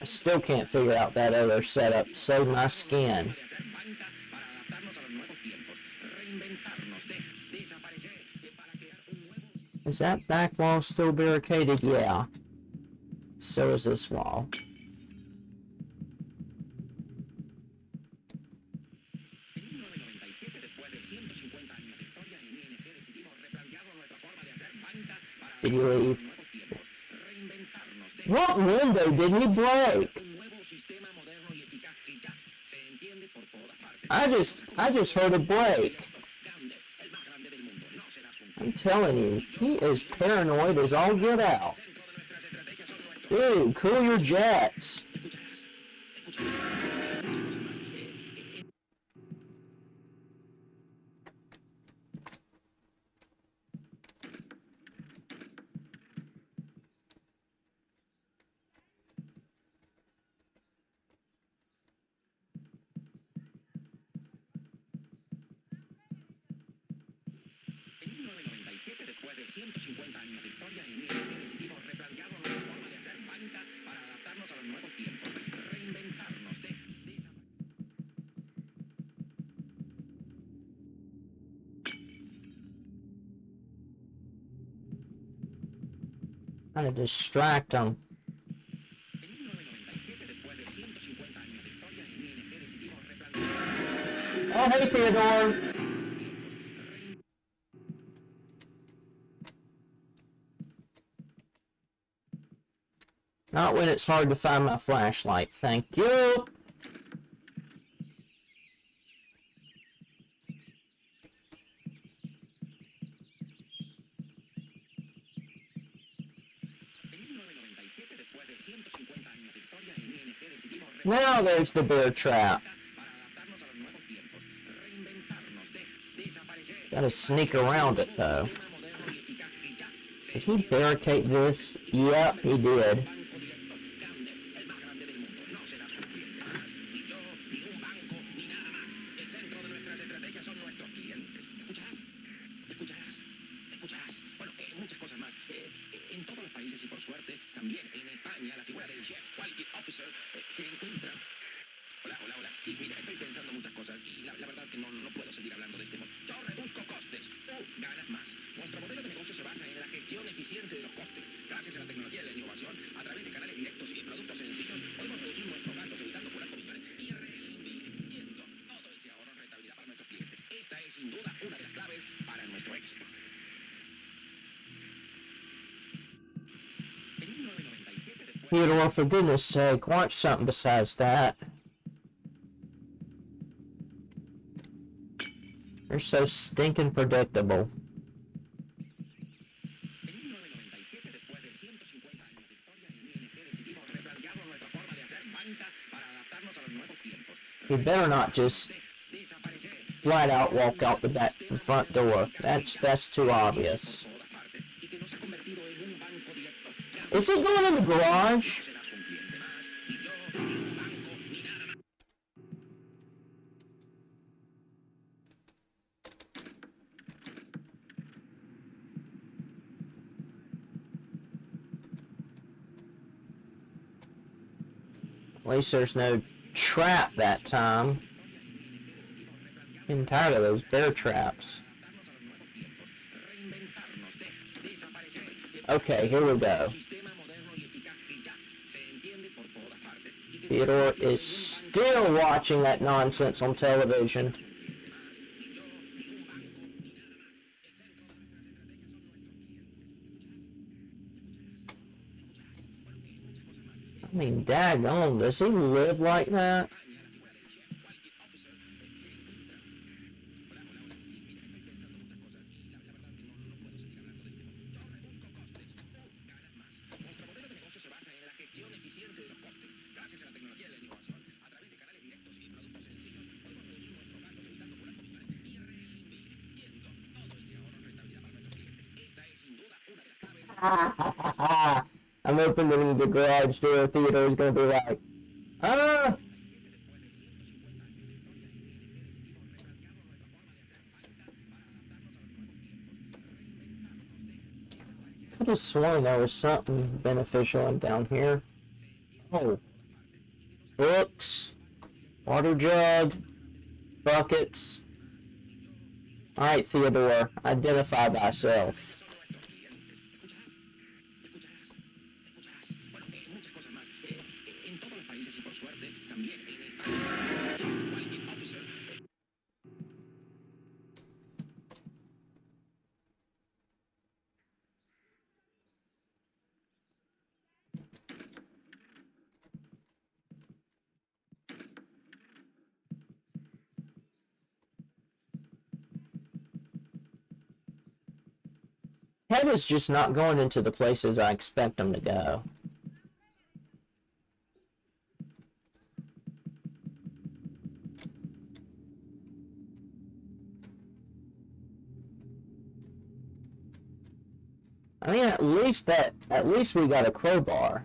I still can't figure out that other setup. Save my skin. Is that back wall still barricaded? Yeah. So is this wall. Did he leave? What window did he break? I just heard a break. I'm telling you, he is paranoid as all get out. Dude, cool your jets. Después de 150 años de historia, en ING decidimos replantear nuestra forma de hacer banca para adaptarnos a los nuevos tiempos, reinventarnos de esa... Trying to distract him. En 1997, después de 150 años de historia, en ING decidimos replantear... Oh, hey, Theodore. Not when it's hard to find my flashlight. Thank you. Now there's the bear trap. Gotta sneak around it though. Did he barricade this? Yep, he did. Theodore, for goodness sake, watch something besides that. You're so stinking predictable. You better not just flat out walk out the front door. That's too obvious. Is he going in the garage? At least there's no trap that time. I'm tired of those bear traps. Okay, here we go. Theodore is still watching that nonsense on television. I mean, daggone, does he live like that? I'm opening the garage door. Theodore's gonna be like, ah! Could have sworn there was something beneficial in down here. Oh. Books. Water jug. Buckets. Alright, Theodore. Identify thyself. Head is just not going into the places I expect him to go. I mean, at least we got a crowbar.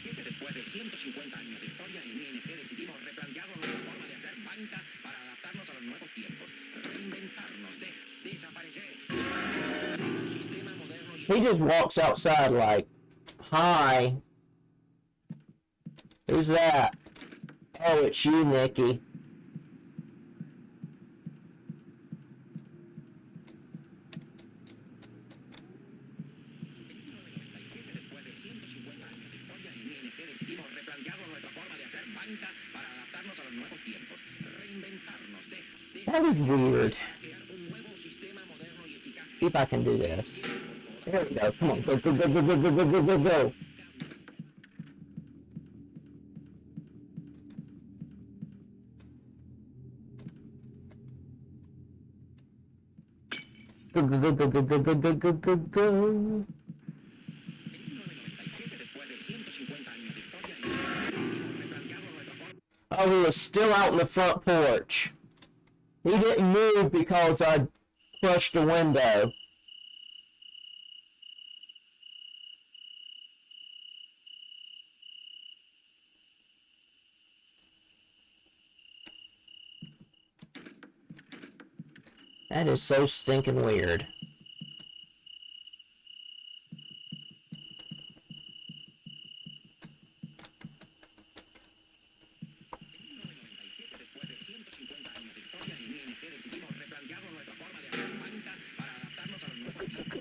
Después de 150 años de historia, en ING decidimos replantearnos nuestra forma de hacer banca para adaptarnos a los nuevos tiempos, reinventarnos, desaparecer. Un sistema moderno y... He just walks outside like, hi. Who's that? Oh, it's you, Nikki. That was weird. See if I can do this. There we go. Come on. Go, go, go, go, go, go, go, go, go, go. Go, go, go, go, go, go, go, go, go, go, go. Oh, he was still out in the front porch. He didn't move because I crushed the window. That is so stinking weird. ING decidimos replantearnos nuestra forma de hacer banca para adaptarnos a los nuevos tiempos.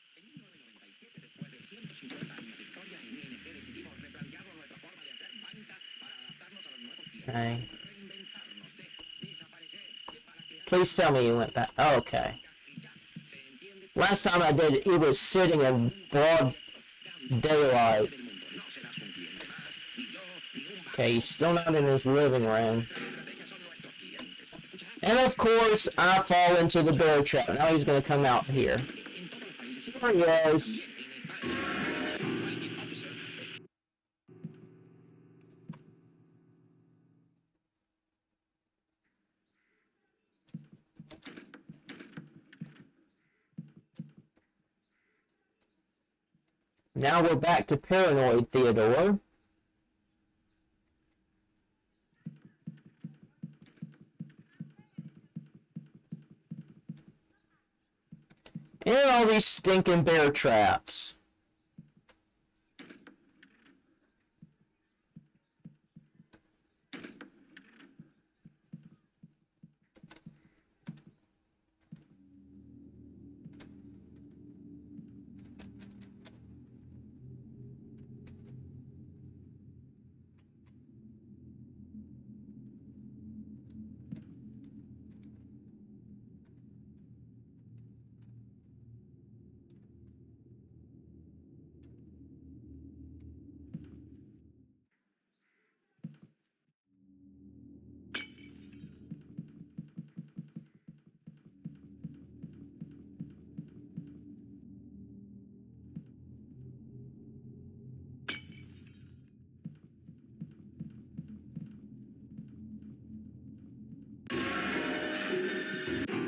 En 1997, después de 150 años de historia, en ING decidimos replantearnos nuestra forma de hacer banca para adaptarnos a los nuevos tiempos. Okay. Reinventarnos, desaparecer, para crear Please tell me you went back. Oh, okay. y ya. ¿Se entiende? Last time I did, he was sitting in broad daylight. Del mundo. No serás un cliente más, ni yo, ni un banco. Okay, he's still not in his living room. Nuestras estrategias son nuestros clientes. Escucharás And of course, I fall into the bear trap. Now he's going to come out here. en todos los países y There he is. Quality Officer. Now we're back to Paranoid Theodore. And all these stinking bear traps.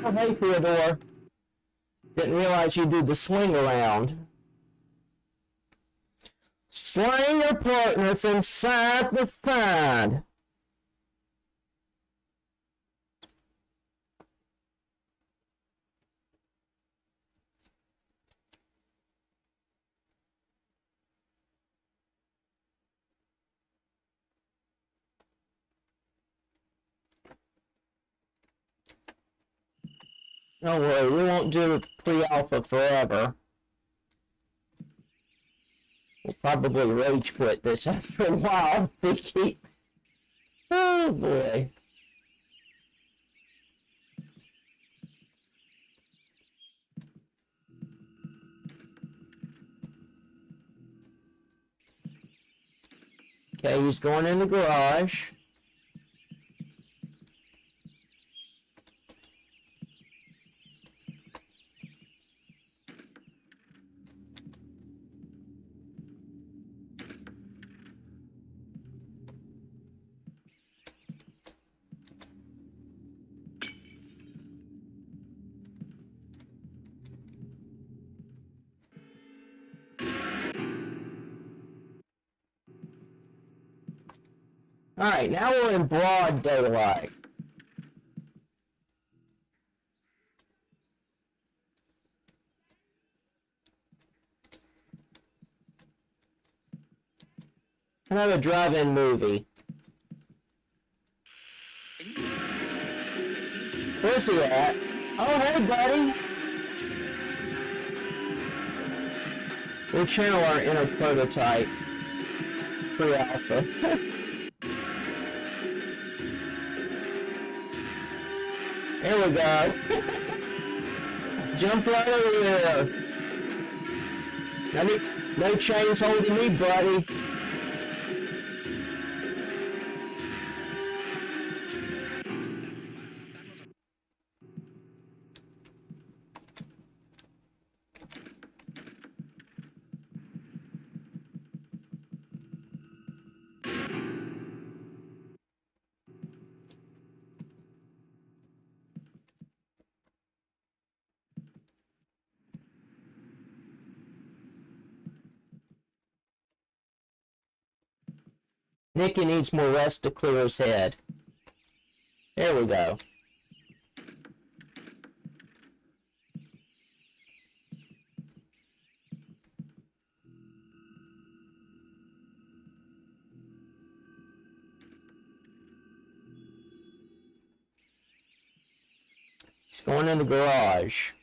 Oh, hey, Theodore. Didn't realize you do the swing around. Swing your partner from side to side. Don't worry, we won't do pre-alpha forever. We'll probably rage quit this after a while if we keep... Oh boy. Okay, he's going in the garage. Alright, now we're in broad daylight. Another drive-in movie. Where's he at? Oh, hey, buddy! We'll channel our inner prototype. Pre-alpha. Here we go. Jump right over there. No chains holding me, buddy. Nicky needs more rest to clear his head. There we go. He's going in the garage.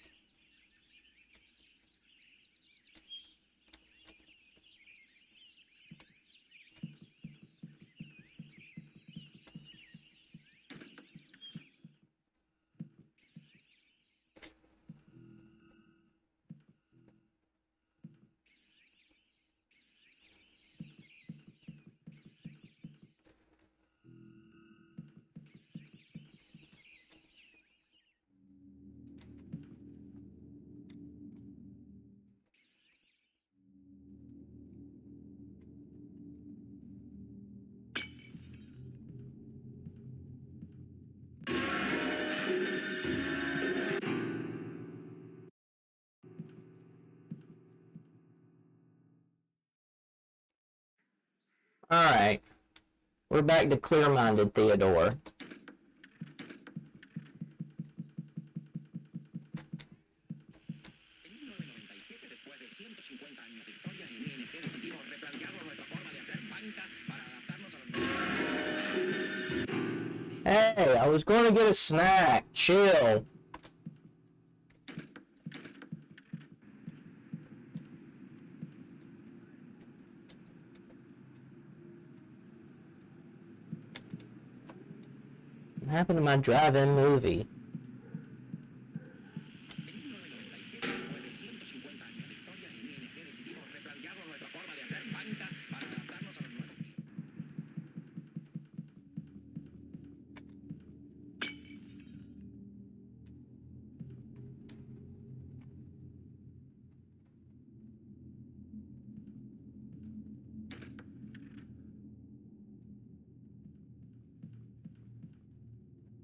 Alright. We're back to clear-minded Theodore. Hey, I was going to get a snack. Chill. What happened to my drive-in movie?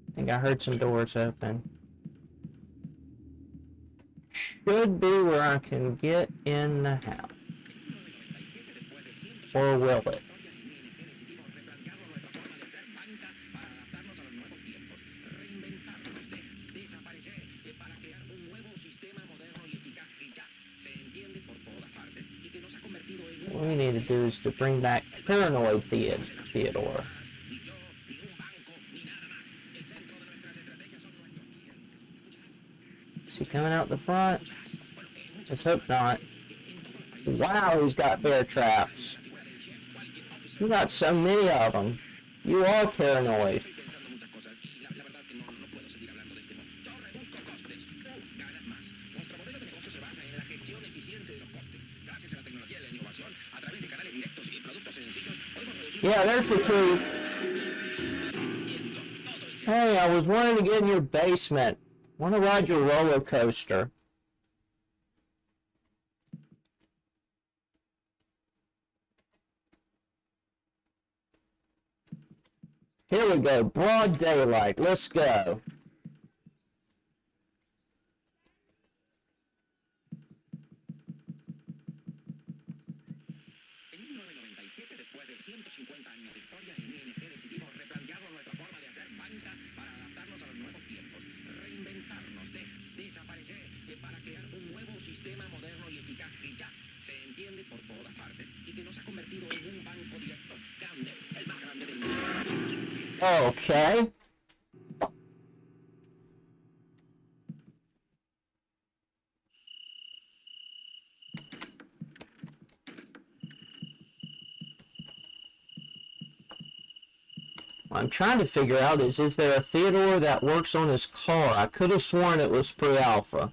I think I heard some doors open. Should be where I can get in the house. Or will it? What we need to do is to bring back Paranoid Theodore. Is he coming out the front? Let's hope not. Wow, he's got bear traps. You got so many of them. You are paranoid. Yeah, there's the key. Hey, I was wanting to get in your basement. Want to ride your roller coaster. Here we go, broad daylight. Let's go. Okay. What I'm trying to figure out is there a Theodore that works on his car? I could have sworn it was pre-alpha.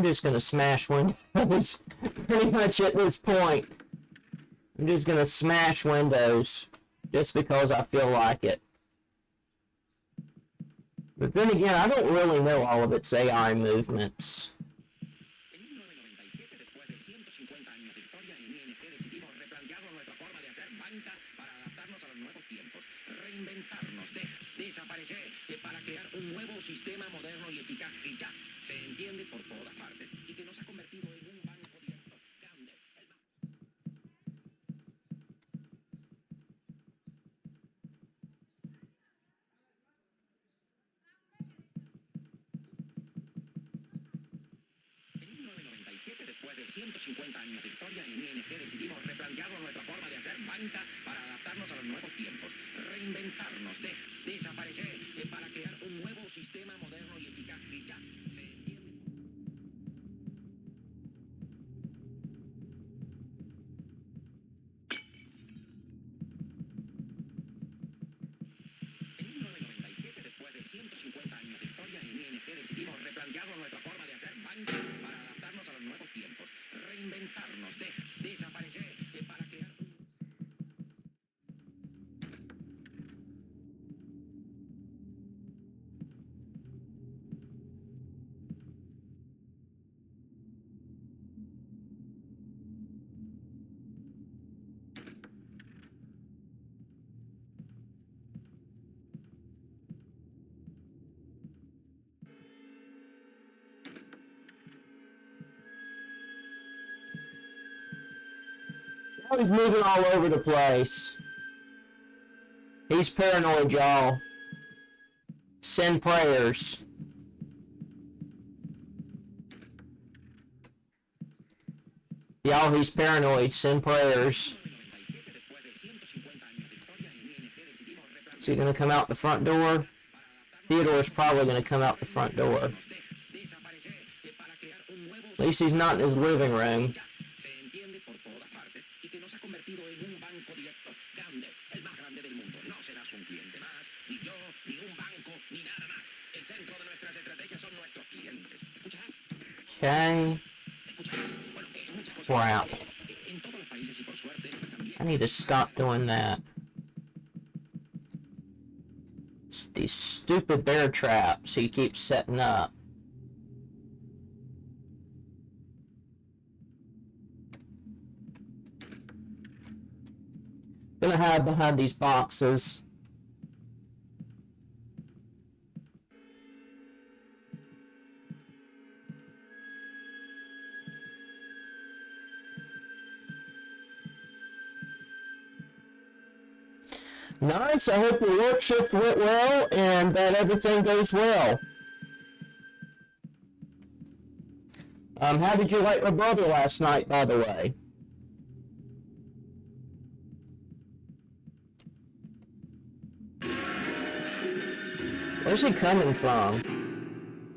just gonna smash windows pretty much at this point. I'm just gonna smash windows just because I feel like it. But then again, I don't really know all of its AI movements. En 1997, después de 150 años de historia, en ING decidimos replantearnos nuestra forma de hacer banca para adaptarnos a los nuevos tiempos, reinventarnos, desaparecer, para crear un nuevo sistema moderno y eficaz que ya se entiende por todas partes y que nos ha convertido en un banco directo grande. En 1997, después de 150 años de historia, en ING decidimos replantearnos nuestra forma de hacer banca para adaptarnos a los nuevos tiempos, reinventarnos, desaparecer, para crear un nuevo sistema moderno y eficaz que ya se entiende. En 1997, después de 150 años de historia, en ING decidimos replantearnos nuestra forma de hacer banca para adaptarnos a los nuevos tiempos, reinventarnos, desaparecer, para crear un... Now he's moving all over the place. He's paranoid, y'all. Send prayers. Y'all, he's paranoid. Send prayers. Is he gonna come out the front door? Theodore's probably gonna come out the front door. At least he's not in his living room. Se entiende por todas partes y que nos ha convertido en un banco directo grande, el más grande del mundo. No serás un cliente más, ni yo, ni un banco, ni nada más. El centro de nuestras estrategias son nuestros clientes. ¿Escucharás? Okay. ¿Escucharás? Bueno, muchas cosas. Crap. En todos los países y por suerte también. I need to stop doing that. It's these stupid bear traps he keeps setting up. Gonna hide behind these boxes. Nice. I hope your work shift went well and that everything goes well. How did you like my brother last night, by the way? Where's he coming from?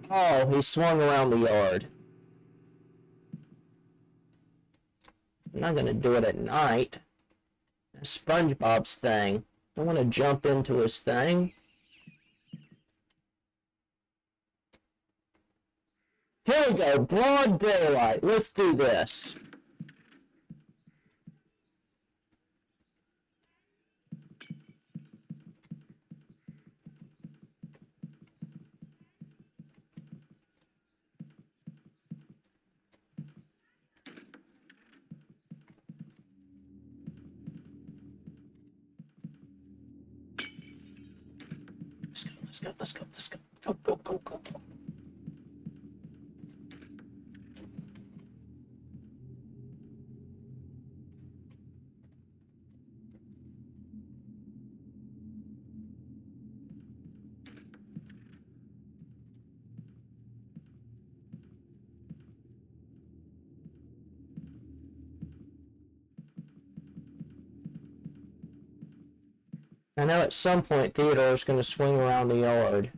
Oh, he swung around the yard. I'm not gonna do it at night. That's SpongeBob's thing. I want to jump into his thing. Here we go, broad daylight. Let's do this. Let's go. Go. I know at some point Theodore's going to swing around the yard.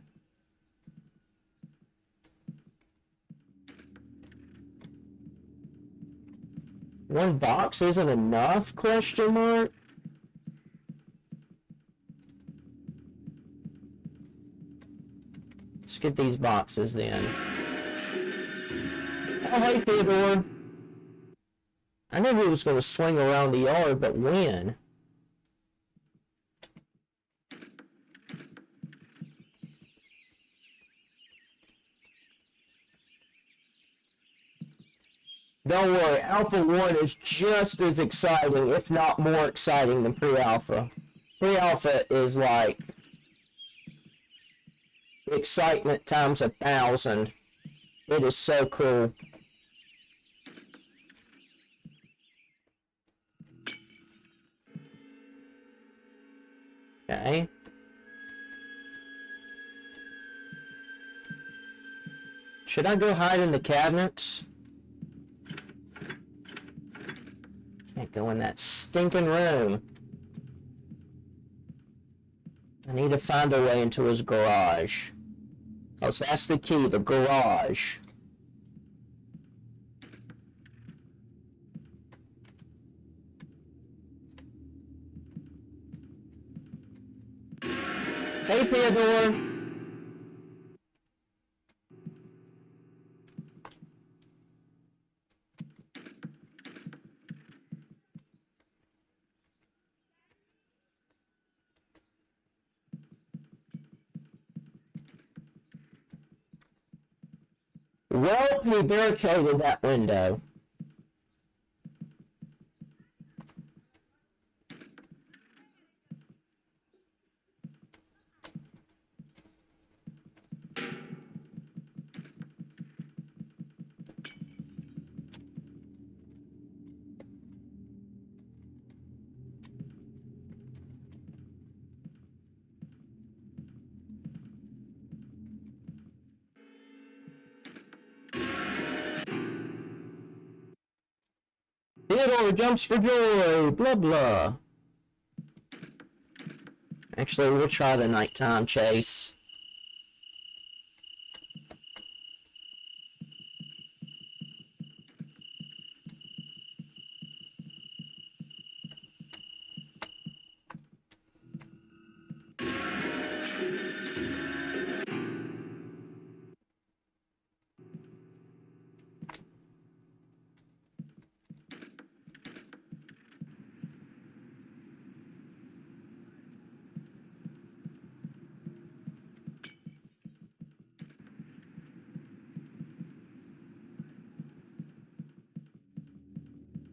One box isn't enough? Question mark? Let's get these boxes then. hey, Theodore. I knew he was going to swing around the yard, but when? Don't worry, Alpha 1 is just as exciting, if not more exciting than Pre-Alpha. Pre-Alpha is like excitement times 1,000. It is so cool. Okay. Should I go hide in the cabinets? Can't go in that stinking room. I need to find a way into his garage. Oh, so that's the key, the garage. Hey, Theodore. Well, he barricaded that window. Theodore jumps for joy, blah blah. Actually, we'll try the nighttime chase.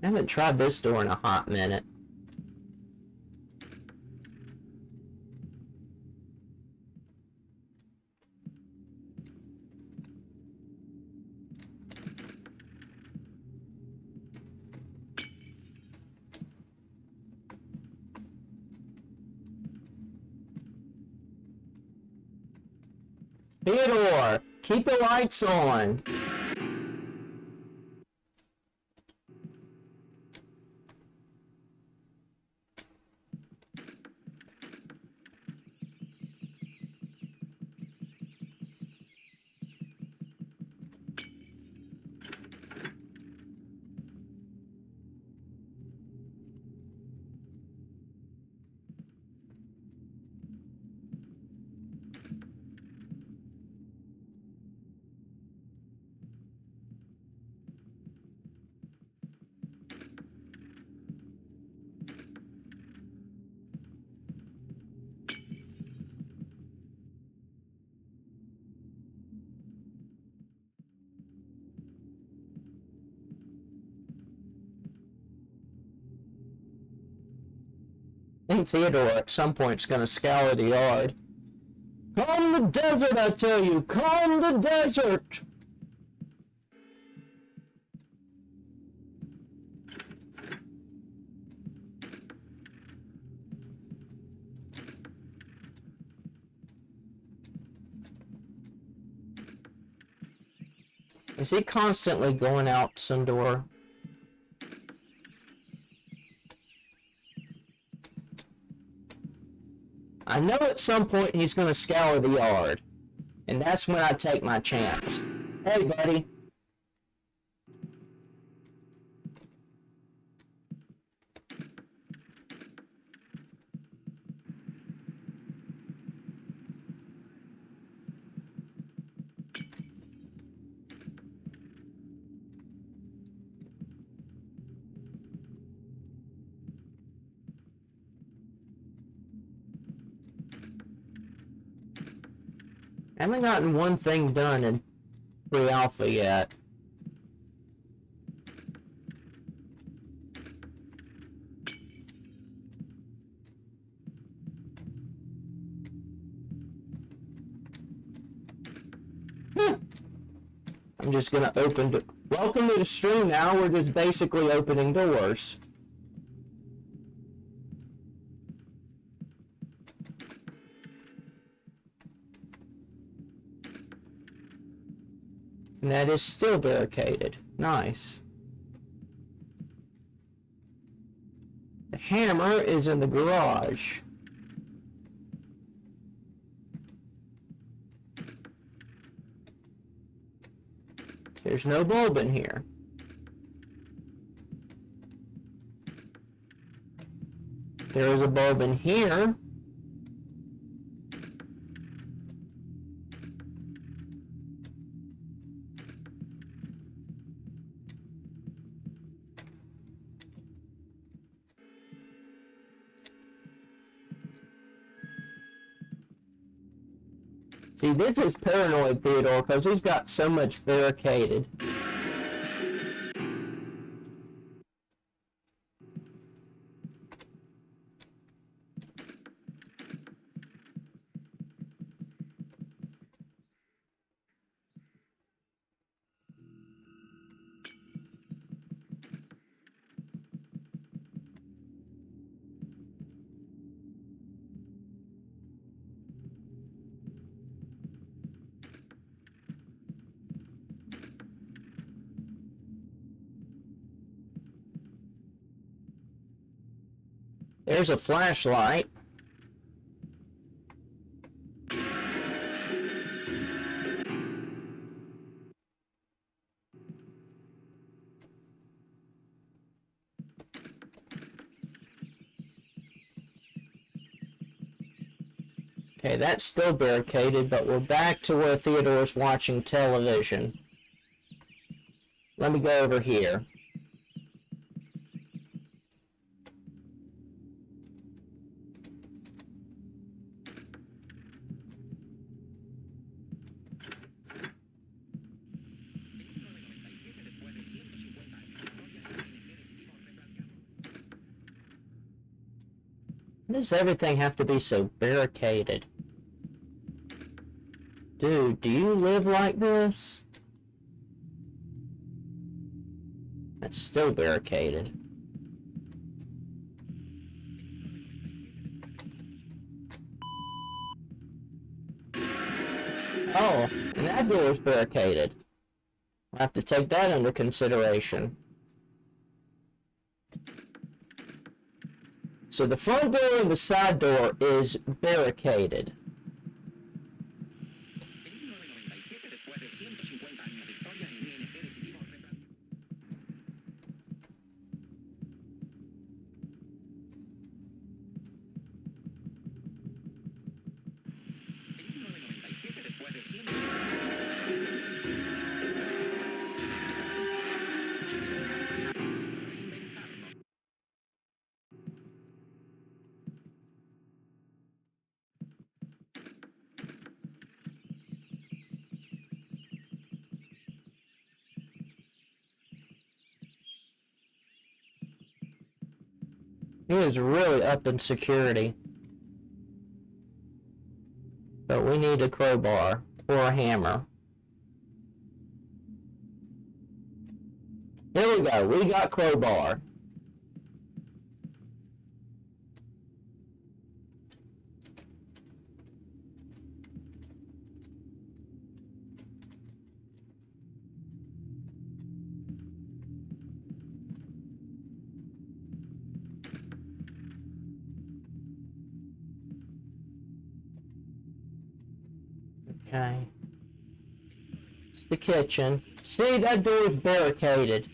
I haven't tried this door in a hot minute. Theodore, keep the lights on. I think Theodore at some point is going to scour the yard. Comb the desert, I tell you! Comb the desert! Is he constantly going out, Sundor? I know at some point he's going to scour the yard. And that's when I take my chance. Hey, buddy. Haven't gotten one thing done in pre-alpha yet. I'm just gonna open. Welcome to the stream now. We're just basically opening doors. And that is still barricaded. Nice. The hammer is in the garage. There's no bulb in here. There is a bulb in here. See, this is paranoid Theodore because he's got so much barricaded. There's a flashlight. Okay, that's still barricaded, but we're back to where Theodore's watching television. Let me go over here. Why does everything have to be so barricaded? Dude, do you live like this? That's still barricaded. Oh, and that door is barricaded. I'll have to take that under consideration. So the front door and the side door is barricaded. He is really up in security. But we need a crowbar or a hammer. Here we go. We got crowbar. Okay. It's the kitchen. See, that door is barricaded.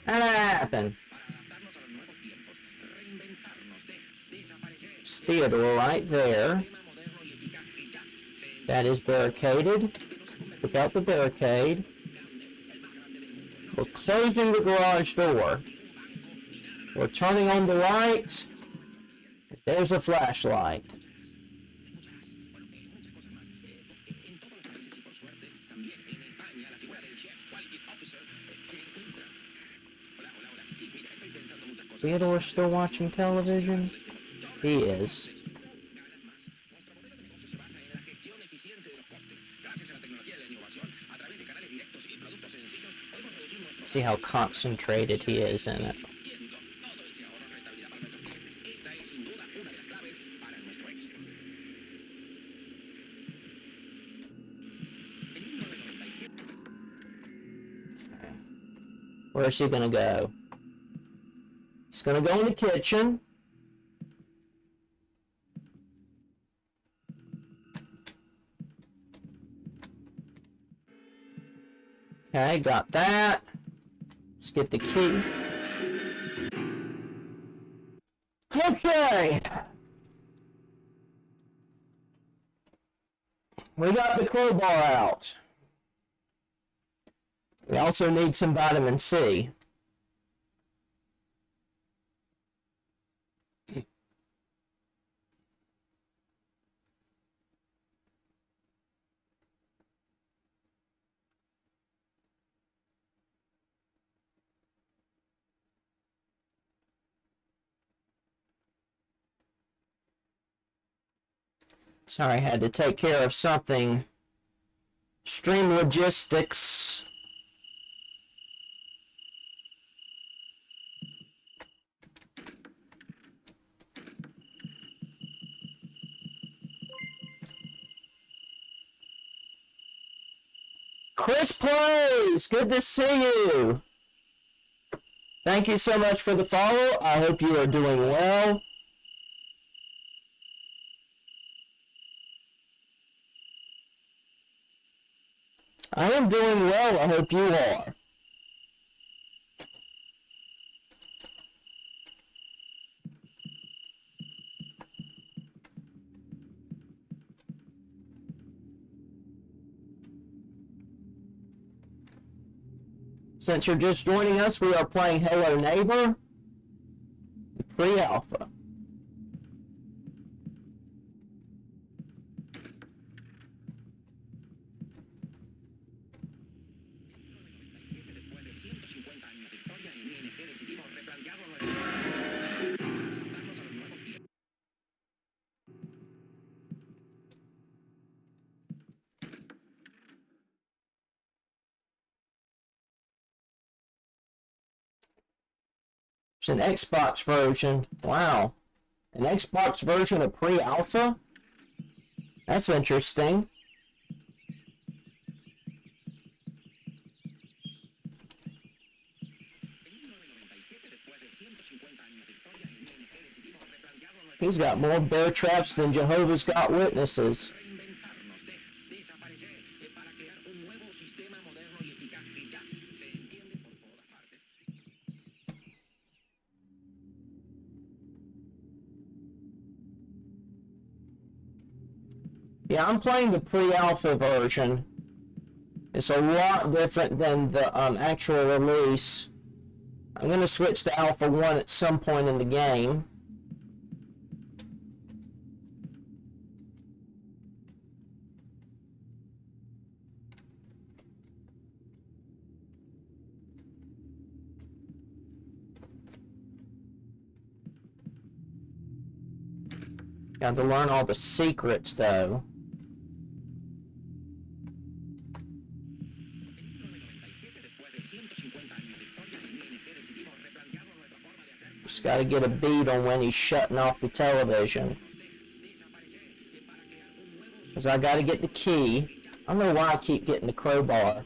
How did that happen? It's Theodore right there. That is barricaded. Took out the barricade. We're closing the garage door. We're turning on the light. There's a flashlight. Theodore's still watching television? He is. See how concentrated he is in it. Where's he gonna go? He's gonna go in the kitchen. Okay, got that. Let's get the key. Okay. We got the crowbar out. We also need some vitamin C. Sorry, I had to take care of something. Stream logistics. Chris Plays, good to see you. Thank you so much for the follow. I hope you are doing well. I am doing well. I hope you are. Since you're just joining us, we are playing Hello Neighbor, the pre-alpha. It's an Xbox version. Wow. An Xbox version of pre-alpha? That's interesting. He's got more bear traps than Jehovah's Got Witnesses. Yeah, I'm playing the pre-alpha version. It's a lot different than the actual release. I'm going to switch to Alpha 1 at some point in the game. Got to learn all the secrets, though. Just got to get a beat on when he's shutting off the television. Because I got to get the key. I don't know why I keep getting the crowbar.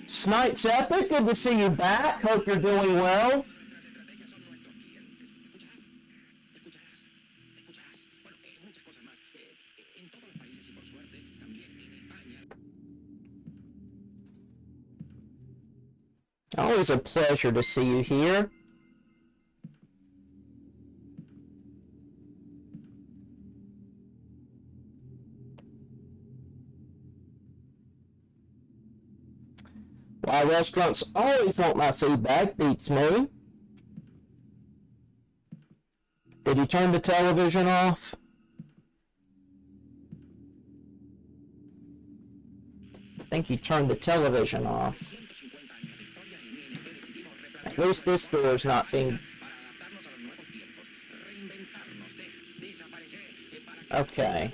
Snipes Epic, good to see you back. Hope you're doing well. Always a pleasure to see you here. Why restaurants always want my feedback beats me. Did you turn the television off? I think he turned the television off. At least this door is not being... Okay.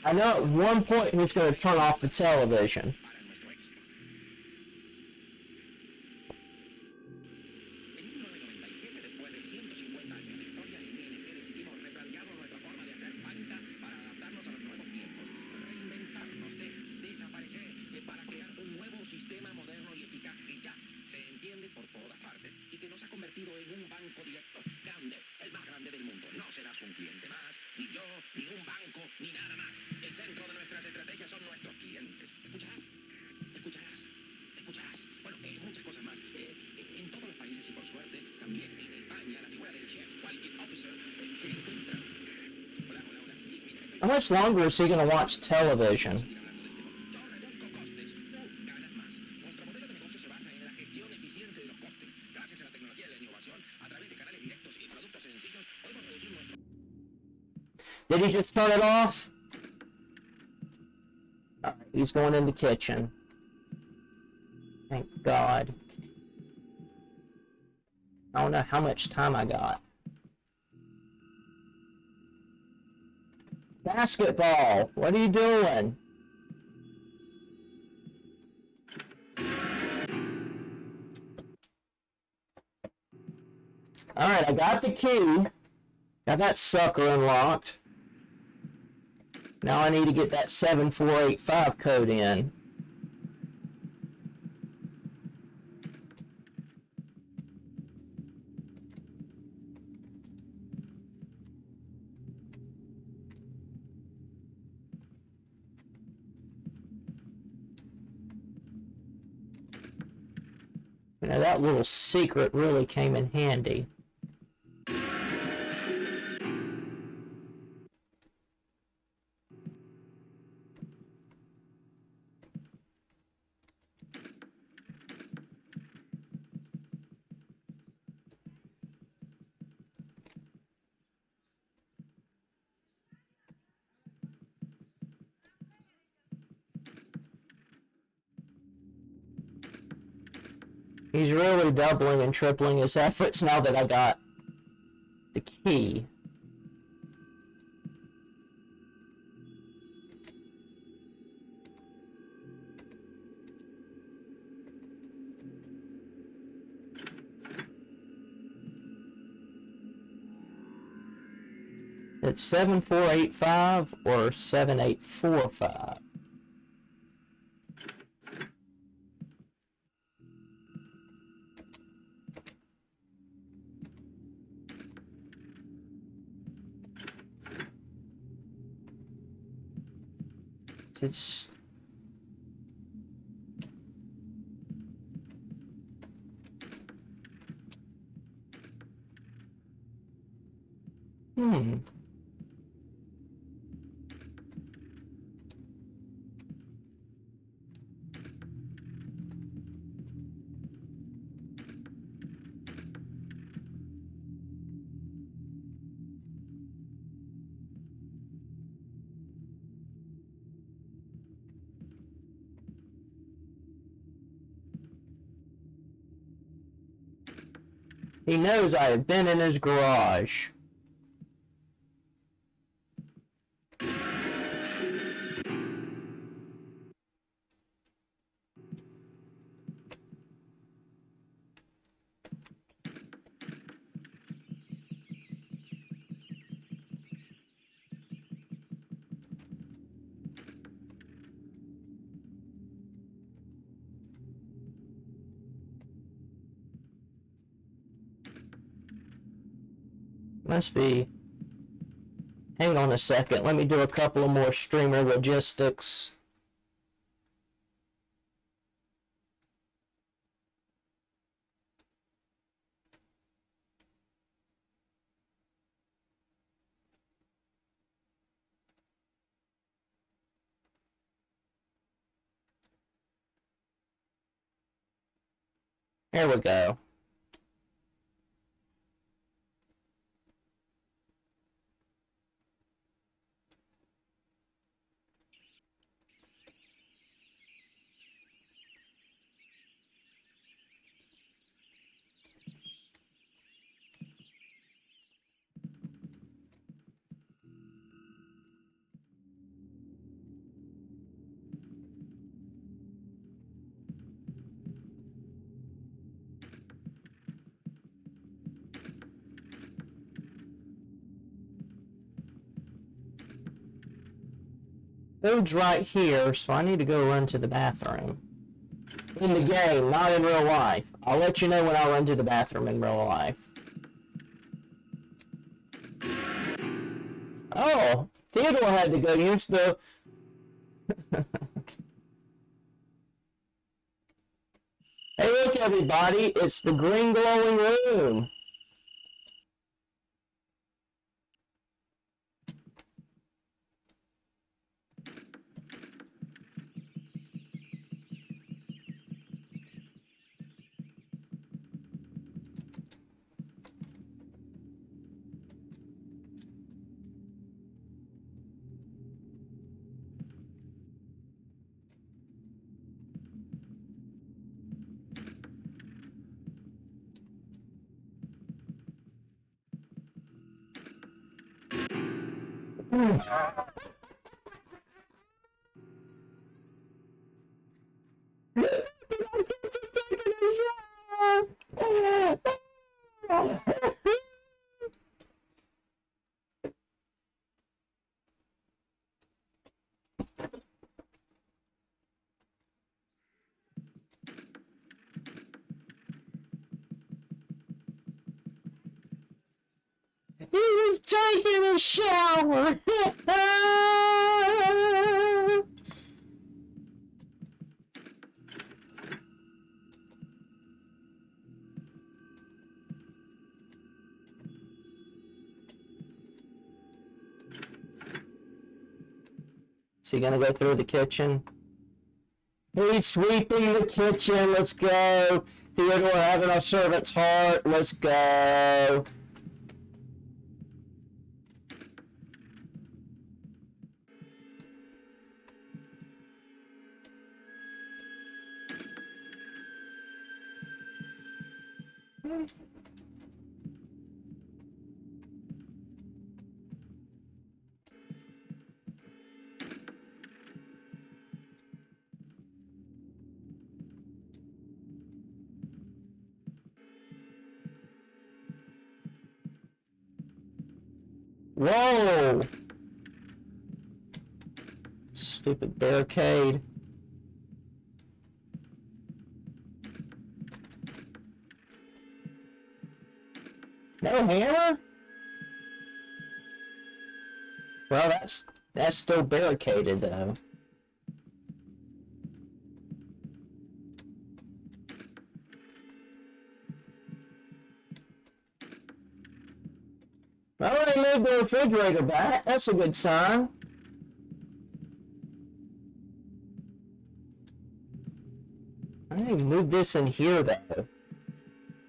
I know at one point he was going to turn off the television. How much longer is he going to watch television? Did he just turn it off? Alright, he's going in the kitchen. Thank God. I don't know how much time I got. Basketball, what are you doing? Alright, I got the key. Got that sucker unlocked. Now I need to get that 7485 code in. You know, that little secret really came in handy. He's really doubling and tripling his efforts now that I got the key. It's 7485 or 7845. It's He knows I have been in his garage. Must be. Hang on a second. Let me do a couple of more streamer logistics. There we go. Food's right here, so I need to go run to the bathroom. In the game, not in real life. I'll let you know when I run to the bathroom in real life. Oh, Theodore had to go use the... Hey, look, everybody, it's the green glowing room. He was taking a shower. Is he gonna go through the kitchen? He's sweeping the kitchen. Let's go. Theodore having a servant's heart. Let's go. Whoa! Stupid barricade. No hammer? Well, that's still barricaded though. Well, they moved the refrigerator back. That's a good sign. I didn't move this in here though.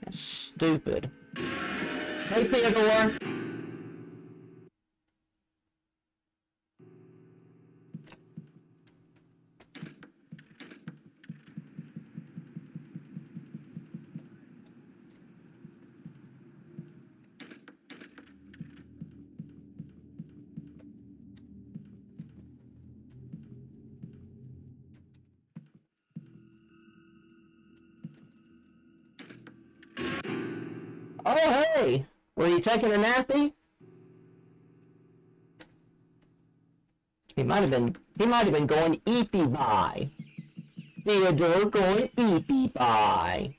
That's stupid. Hey, Theodore. Oh, hey! Were you taking a nappy? He might have been going eepy by. Theodore going eepy by.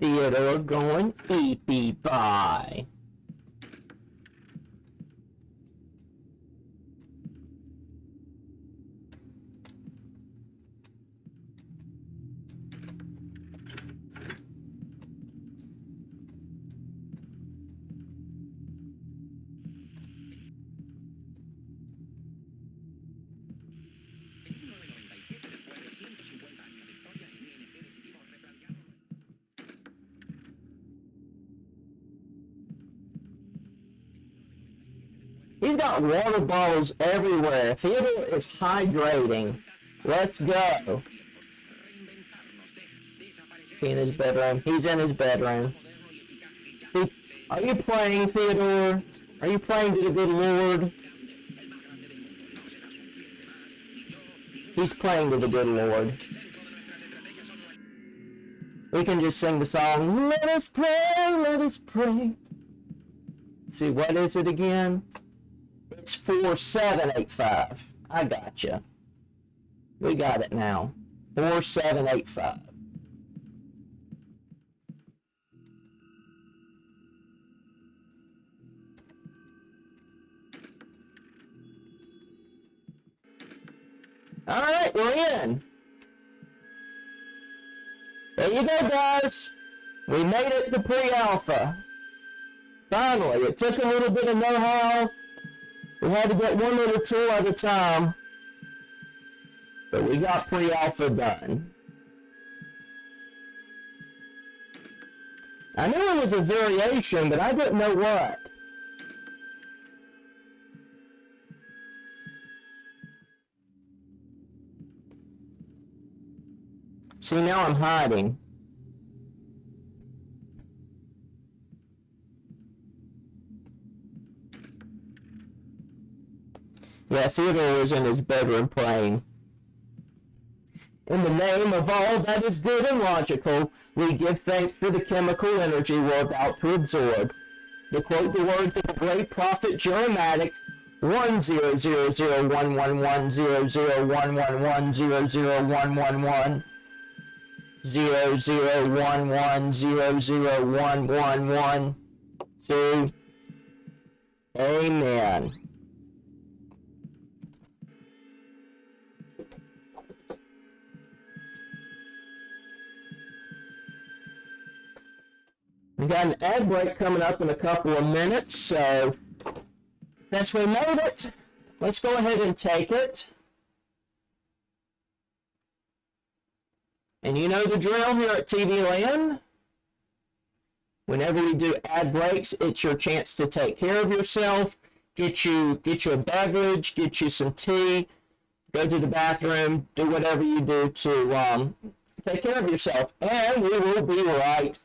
Theodore going eepy bye. Después de 150 años de historia en ING decidimos replantearnos. He's got water bottles everywhere. Theodore is hydrating. Let's go. Is he in his bedroom? He's in his bedroom. Are you praying, Theodore? Are you praying to the good Lord? He's praying to the good Lord. We can just sing the song, let us pray, let us pray. See, what is it again? It's 4785. I gotcha. We got it now. 4785. Alright, we're in. There you go, guys. We made it to pre-alpha. Finally, it took a little bit of know-how. We had to get one little tool at a time. But we got pre-alpha done. I knew it was a variation, but I didn't know what. See, now I'm hiding. Yeah, Theodore was in his bedroom praying. In the name of all that is good and logical, we give thanks for the chemical energy we're about to absorb. To quote the words of the great prophet Jeremiah, 10011110011100111 00110011112. Amen. We got an ad break coming up in a couple of minutes, so since we made it, let's go ahead and take it. And you know the drill here at TV Land. Whenever we do ad breaks, it's your chance to take care of yourself, get you a beverage, get you some tea, go to the bathroom, do whatever you do to take care of yourself. And we will be right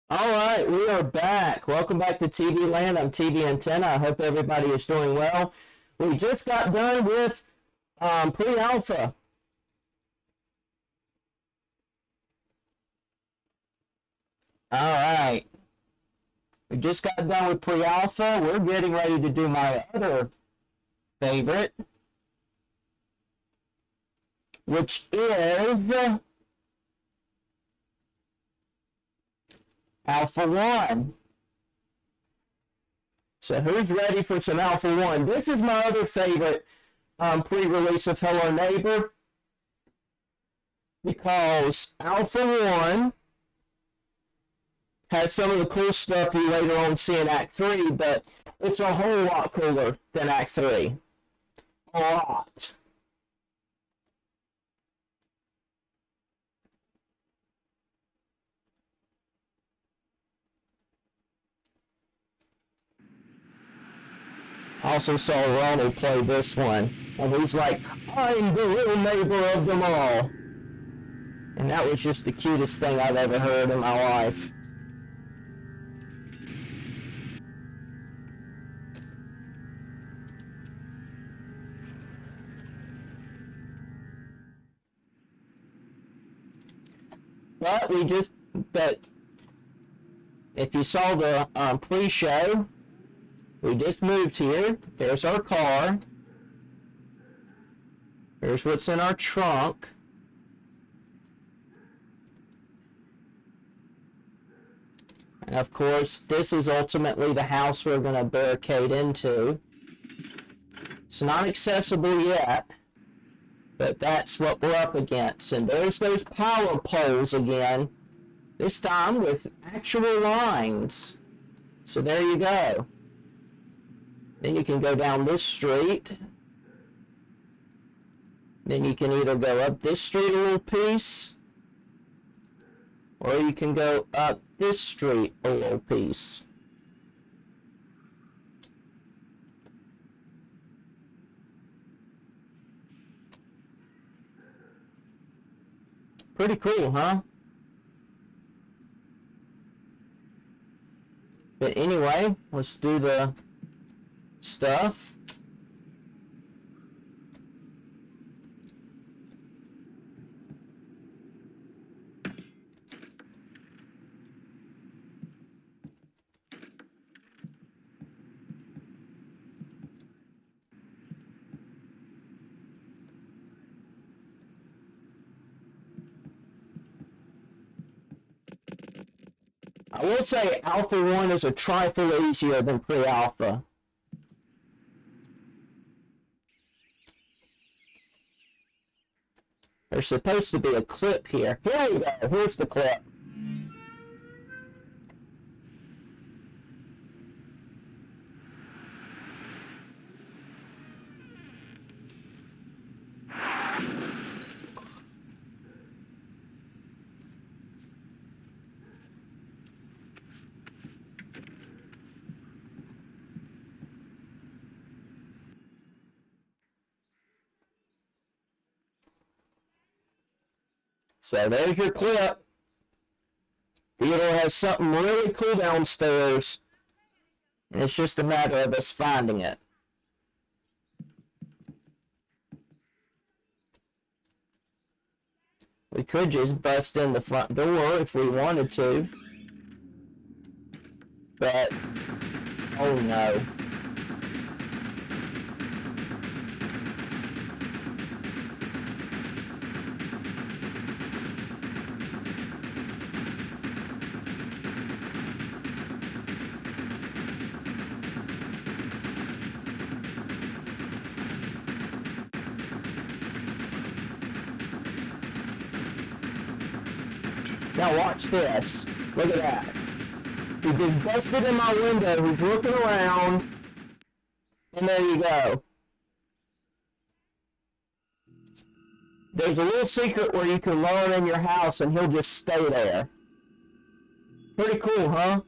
All right, we are back. Welcome back to TV Land. I'm TV Antenna. I hope everybody is doing well. We just got done with pre-alpha. All right. We just got done with pre-alpha. We're getting ready to do my other favorite, which is Alpha 1. So who's ready for some Alpha 1? This is my other favorite pre-release of Hello Neighbor, because Alpha 1 has some of the cool stuff you later on see in Act 3, but it's a whole lot cooler than Act 3. A lot. I also saw Ronald play this one, and he's like, I'm the real neighbor of them all. And that was just the cutest thing I've ever heard in my life. But if you saw the pre-show, we just moved here. There's our car. Here's what's in our trunk. And of course, this is ultimately the house we're going to barricade into. It's not accessible yet, but that's what we're up against. And there's those power poles again, this time with actual lines. So there you go. Then you can go down this street. Then you can either go up this street a little piece, or you can go up this street a little piece. Pretty cool, huh? But anyway, let's do the stuff. I will say Alpha 1 is a trifle easier than Pre-Alpha. There's supposed to be a clip here. Here we go. Here's the clip. So there's your clip. Theodore has something really cool downstairs, and it's just a matter of us finding it. We could just bust in the front door if we wanted to. But, oh no. Now watch this. Look at that. He just busted in my window. He's looking around. And there you go. There's a little secret where you can lure him in your house and he'll just stay there. Pretty cool, huh?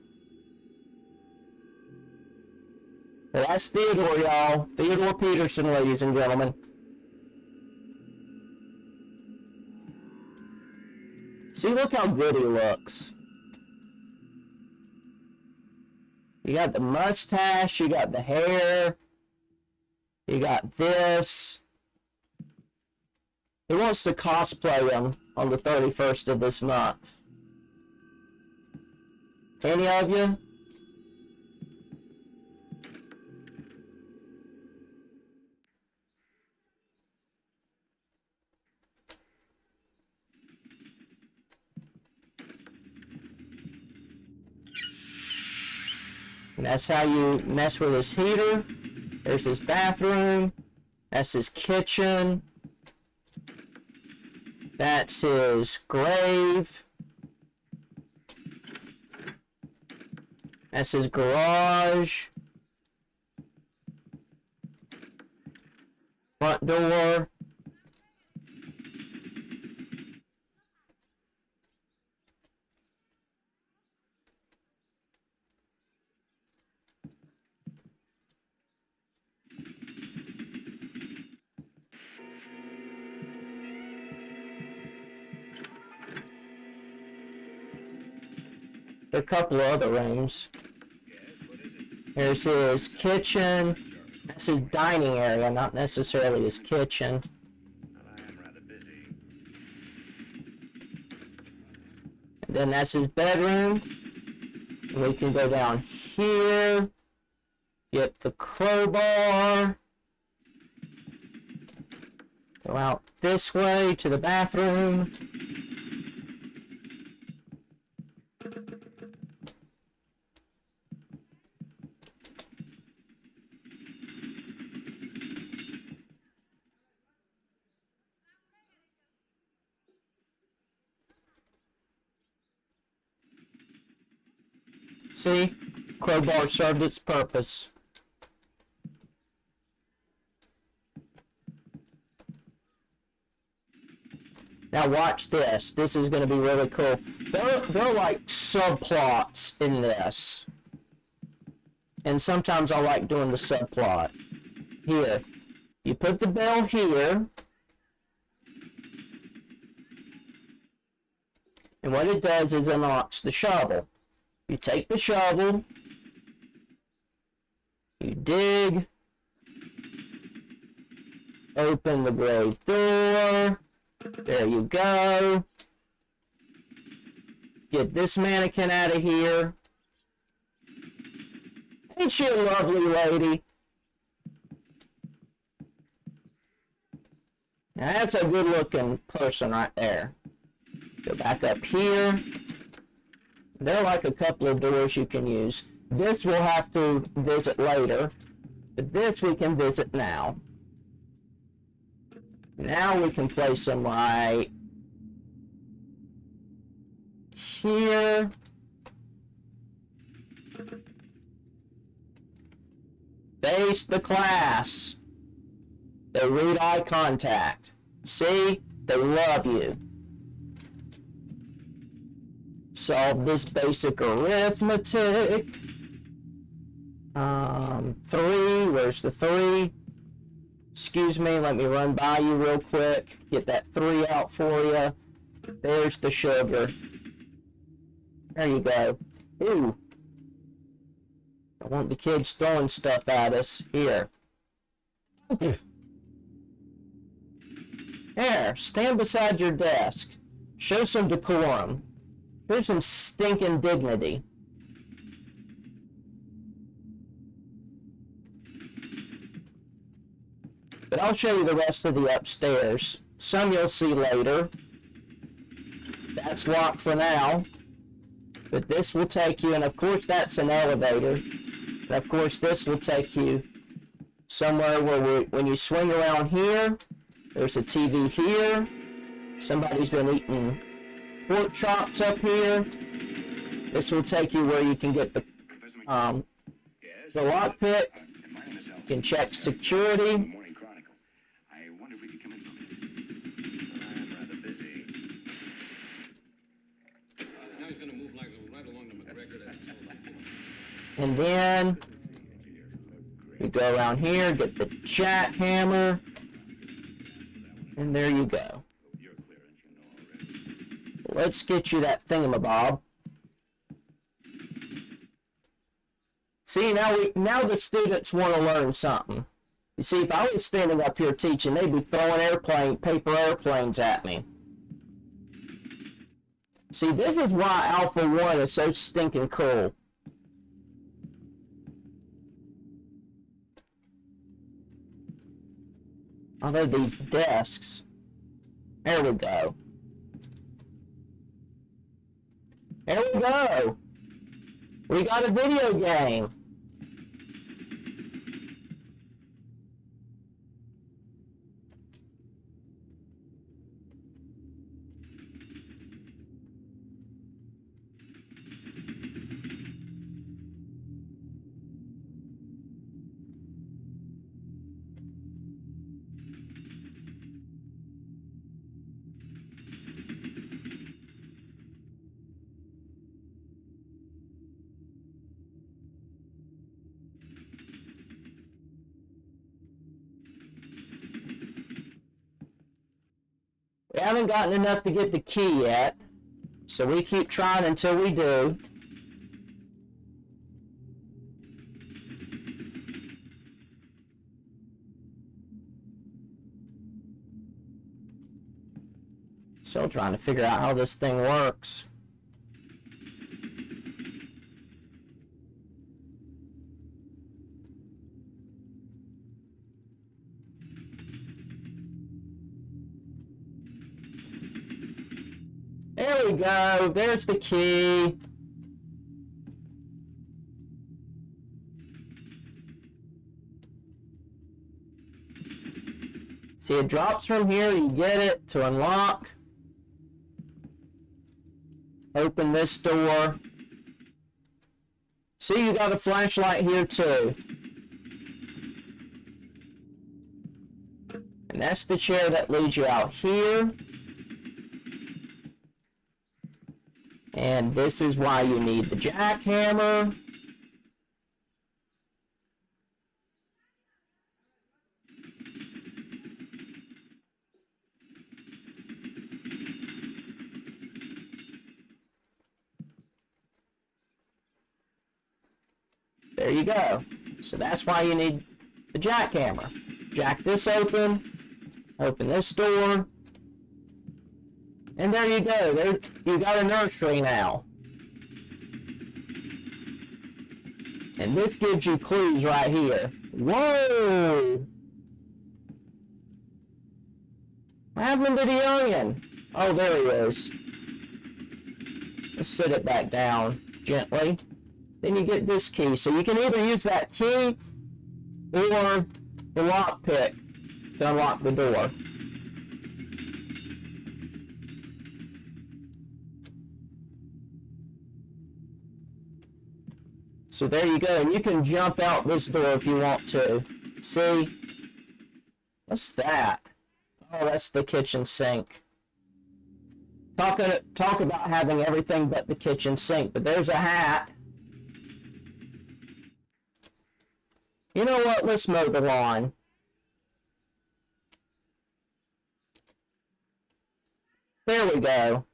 Well, that's Theodore, y'all. Theodore Peterson, ladies and gentlemen. See, look how good he looks. You got the mustache, you got the hair, you got this. He wants to cosplay him on the 31st of this month. Any of you? And that's how you mess with his heater. There's his bathroom. That's his kitchen. That's his grave. That's his garage. Front door. A couple of other rooms. Here's his kitchen. That's his dining area, not necessarily his kitchen. And then that's his bedroom. And we can go down here. Get the crowbar. Go out this way to the bathroom. See? Crowbar served its purpose. Now watch this. This is going to be really cool. There are like subplots in this. And sometimes I like doing the subplot. Here. You put the bell here. And what it does is unlocks the shovel. You take the shovel. You dig. Open the grave door. There you go. Get this mannequin out of here. Ain't she a lovely lady? Now that's a good looking person right there. Go back up here. There are like a couple of doors you can use. This we'll have to visit later. But this we can visit now. Now we can place them right here. Face the class. They read eye contact. See? They love you. Solve this basic arithmetic. 3. Where's the 3? Excuse me, let me run by you real quick. Get that 3 out for you. There's the sugar. There you go. Ooh. I want the kids throwing stuff at us. Here. Here, stand beside your desk. Show some decorum. Show some stinking dignity. But I'll show you the rest of the upstairs. Some you'll see later. That's locked for now. But this will take you, and of course that's an elevator. And of course this will take you somewhere where when you swing around here, there's a TV here. Somebody's been eating pork chops up here. This will take you where you can get the lockpick. You can check security. And then you go around here, get the jackhammer, and there you go. Let's get you that thingamabob. See, now the students want to learn something. You see, if I was standing up here teaching, they'd be throwing paper airplanes at me. See, this is why Alpha 1 is so stinking cool. Although these desks. There we go. There we go. We got a video game. We haven't gotten enough to get the key yet, so we keep trying until we do. Still trying to figure out how this thing works. There we go. There's the key. See, it drops from here. You get it to unlock. Open this door. See, you got a flashlight here too. And that's the chair that leads you out here. And this is why you need the jackhammer. There you go. So that's why you need the jackhammer. Jack this open. Open this door. And there you go. There, you got a nursery now. And this gives you clues right here. Whoa! What happened to the onion? Oh, there he is. Let's set it back down gently. Then you get this key. So you can either use that key or the lockpick to unlock the door. So there you go, and you can jump out this door if you want to. See? What's that? Oh, that's the kitchen sink. Talk about having everything but the kitchen sink, but there's a hat. You know what? Let's mow the lawn. There we go.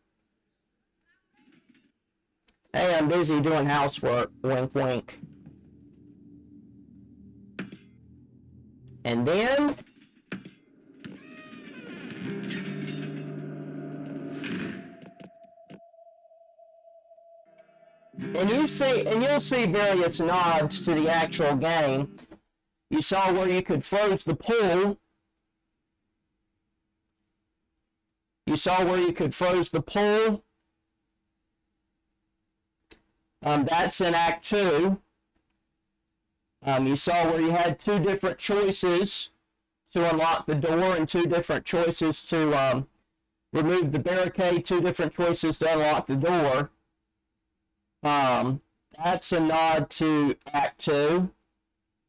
Hey, I'm busy doing housework. Wink, wink. And then... and you'll see various nods to the actual game. You saw where you could froze the pool. You saw where you could froze the pool. That's in Act 2. You saw where you had two different choices to unlock the door and two different choices to remove the barricade, two different choices to unlock the door. That's a nod to Act 2.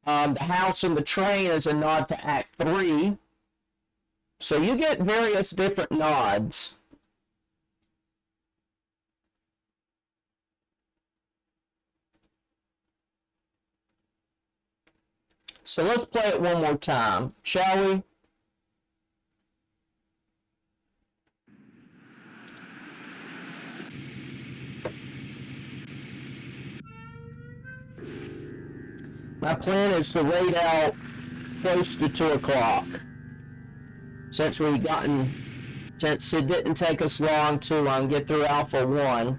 The house and the train is a nod to Act 3. So you get various different nods. So let's play it one more time, shall we? My plan is to raid out close to 2 o'clock. Since it didn't take us long to get through Alpha 1.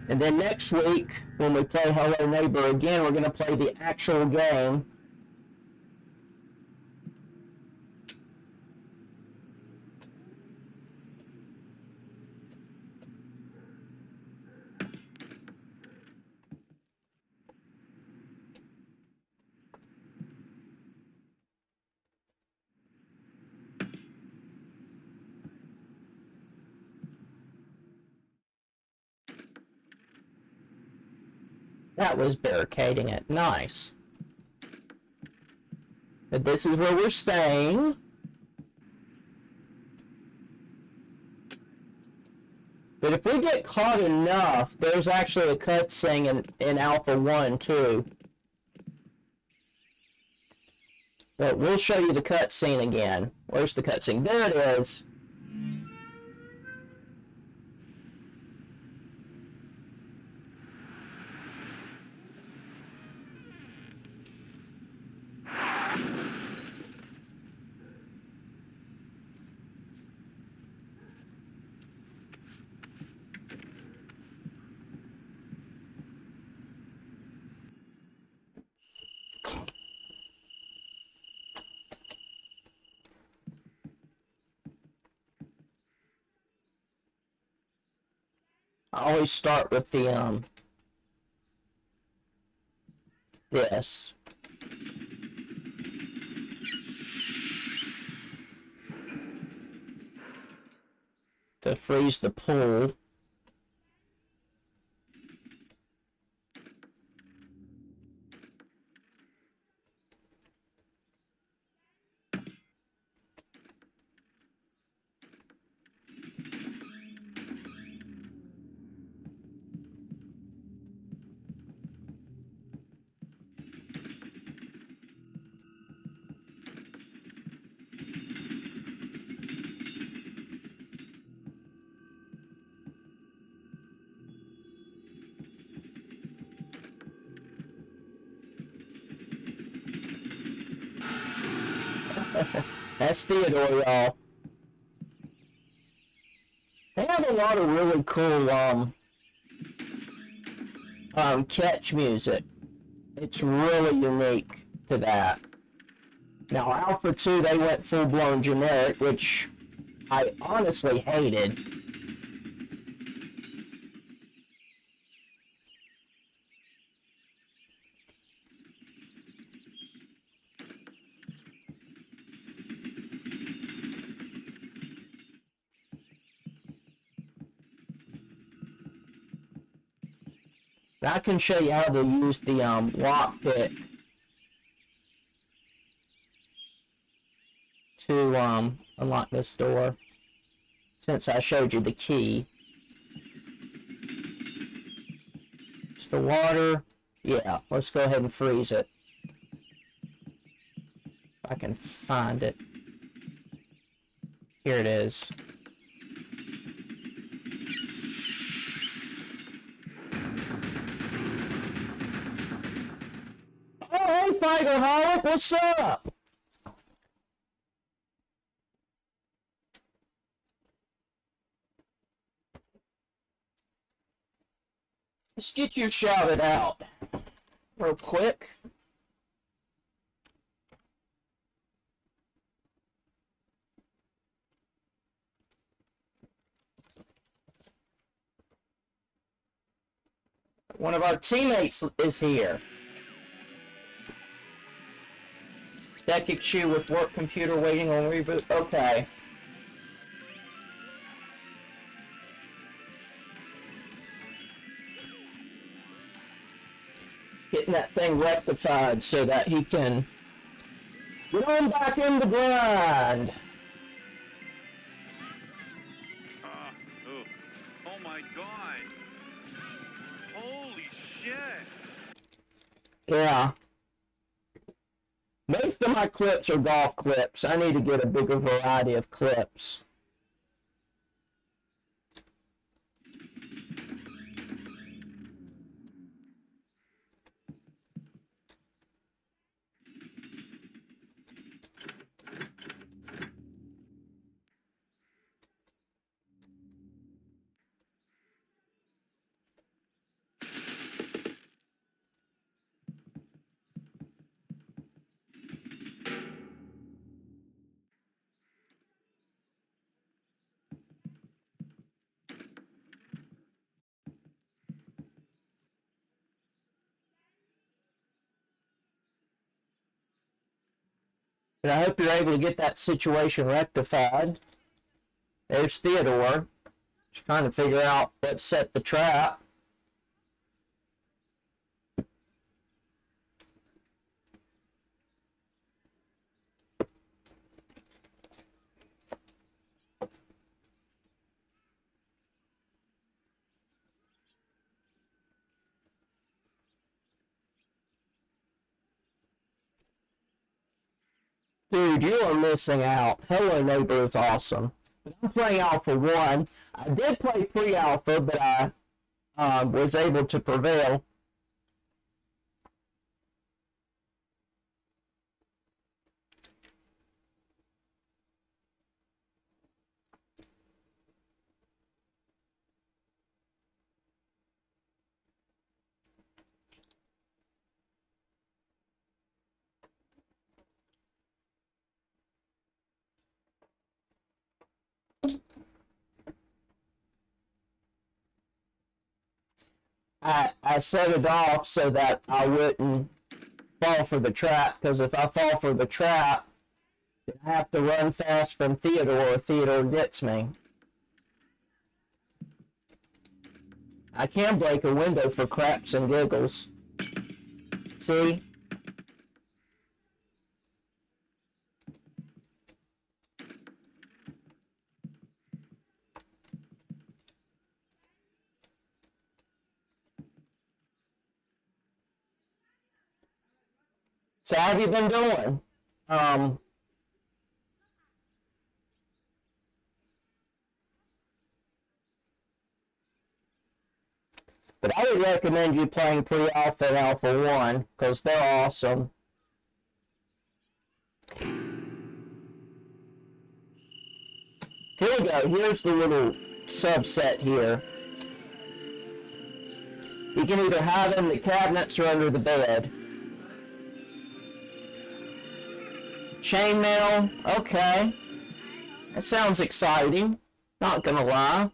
And then next week, when we play Hello Neighbor again, we're going to play the actual game. That was barricading it. Nice. But this is where we're staying. But if we get caught enough, there's actually a cutscene in Alpha 1 too. But we'll show you the cutscene again. Where's the cutscene? There it is. I always start with the this. To freeze the pool. That's Theodore, y'all. They have a lot of really cool catch music. It's really unique to that. Now Alpha 2, they went full-blown generic, which I honestly hated. I can show you how to use the lockpick to unlock this door, since I showed you the key. It's the water. Yeah, let's go ahead and freeze it. If I can find it. Here it is. Oh, hey, Fighterholic, what's up? Let's get you shouted out real quick. One of our teammates is here. Dekichu with work computer waiting on reboot. Okay. Getting that thing rectified so that he can get on back in the grind. Oh my god. Holy shit. Yeah. Most of my clips are golf clips. I need to get a bigger variety of clips. But I hope you're able to get that situation rectified. There's Theodore. Just trying to figure out what set the trap. Dude, you are missing out. Hello Neighbor is awesome. I'm playing Alpha 1. I did play pre-alpha, but I was able to prevail. I set it off so that I wouldn't fall for the trap, because if I fall for the trap, I have to run fast from Theodore or Theodore gets me. I can break a window for craps and giggles. See? So how have you been doing? But I would recommend you playing pre-alpha and alpha 1, because they're awesome. Here we go. Here's the little subset here. You can either have in the cabinets or under the bed. Chainmail, okay. That sounds exciting. Not gonna lie.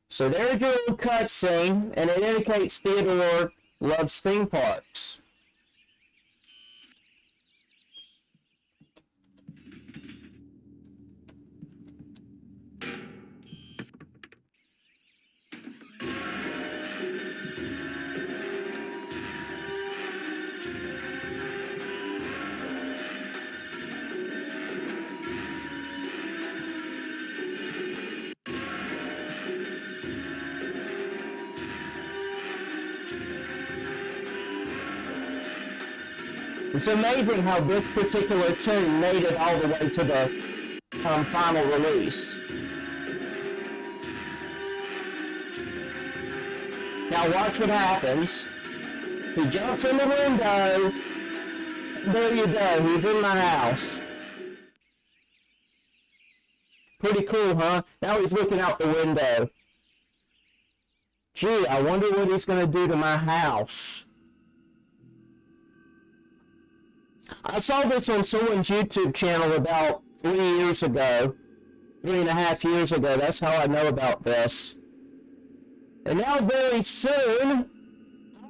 So there's your little cutscene, and it indicates Theodore loves theme parks. It's amazing how this particular tune made it all the way to the final release. Now watch what happens. He jumps in the window. There you go, he's in my house. Pretty cool, huh? Now he's looking out the window. Gee, I wonder what he's gonna do to my house. I saw this on someone's YouTube channel about 3 years ago. 3.5 years ago. That's how I know about this. And now very soon,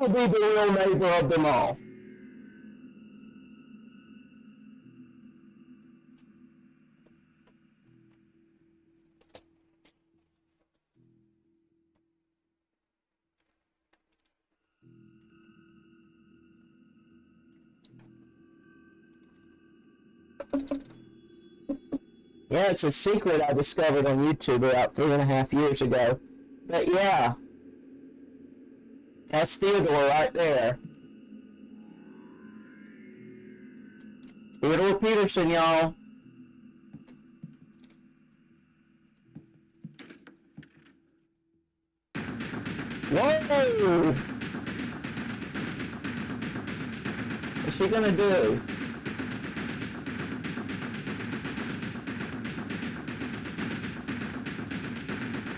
I'll be the real neighbor of them all. Yeah, it's a secret I discovered on YouTube about 3.5 years ago. But yeah, that's Theodore right there. Theodore Peterson, y'all. Whoa! What's he gonna do?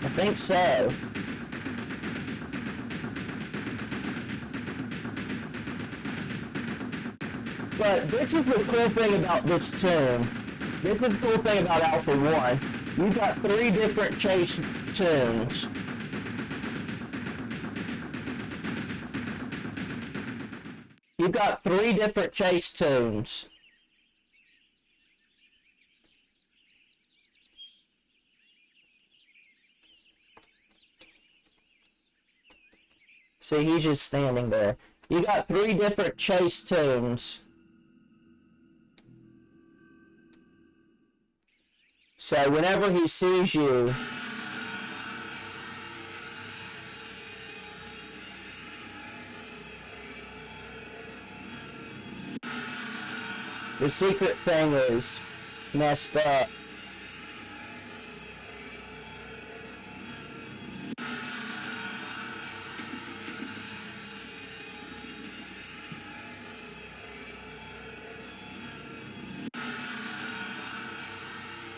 I think so. But this is the cool thing about this tune. This is the cool thing about Alpha 1. You've got 3 different chase tunes. You've got 3 different chase tunes. See, he's just standing there. You got 3 different chase tunes. So whenever he sees you, the secret thing is messed up.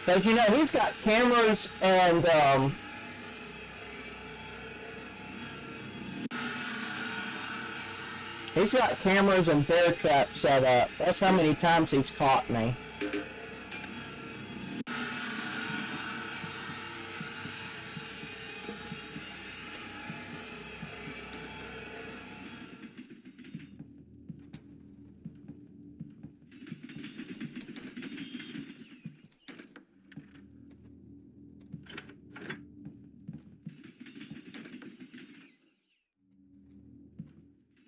Because, you know, he's got cameras and, he's got cameras and bear traps set up. That's how many times he's caught me.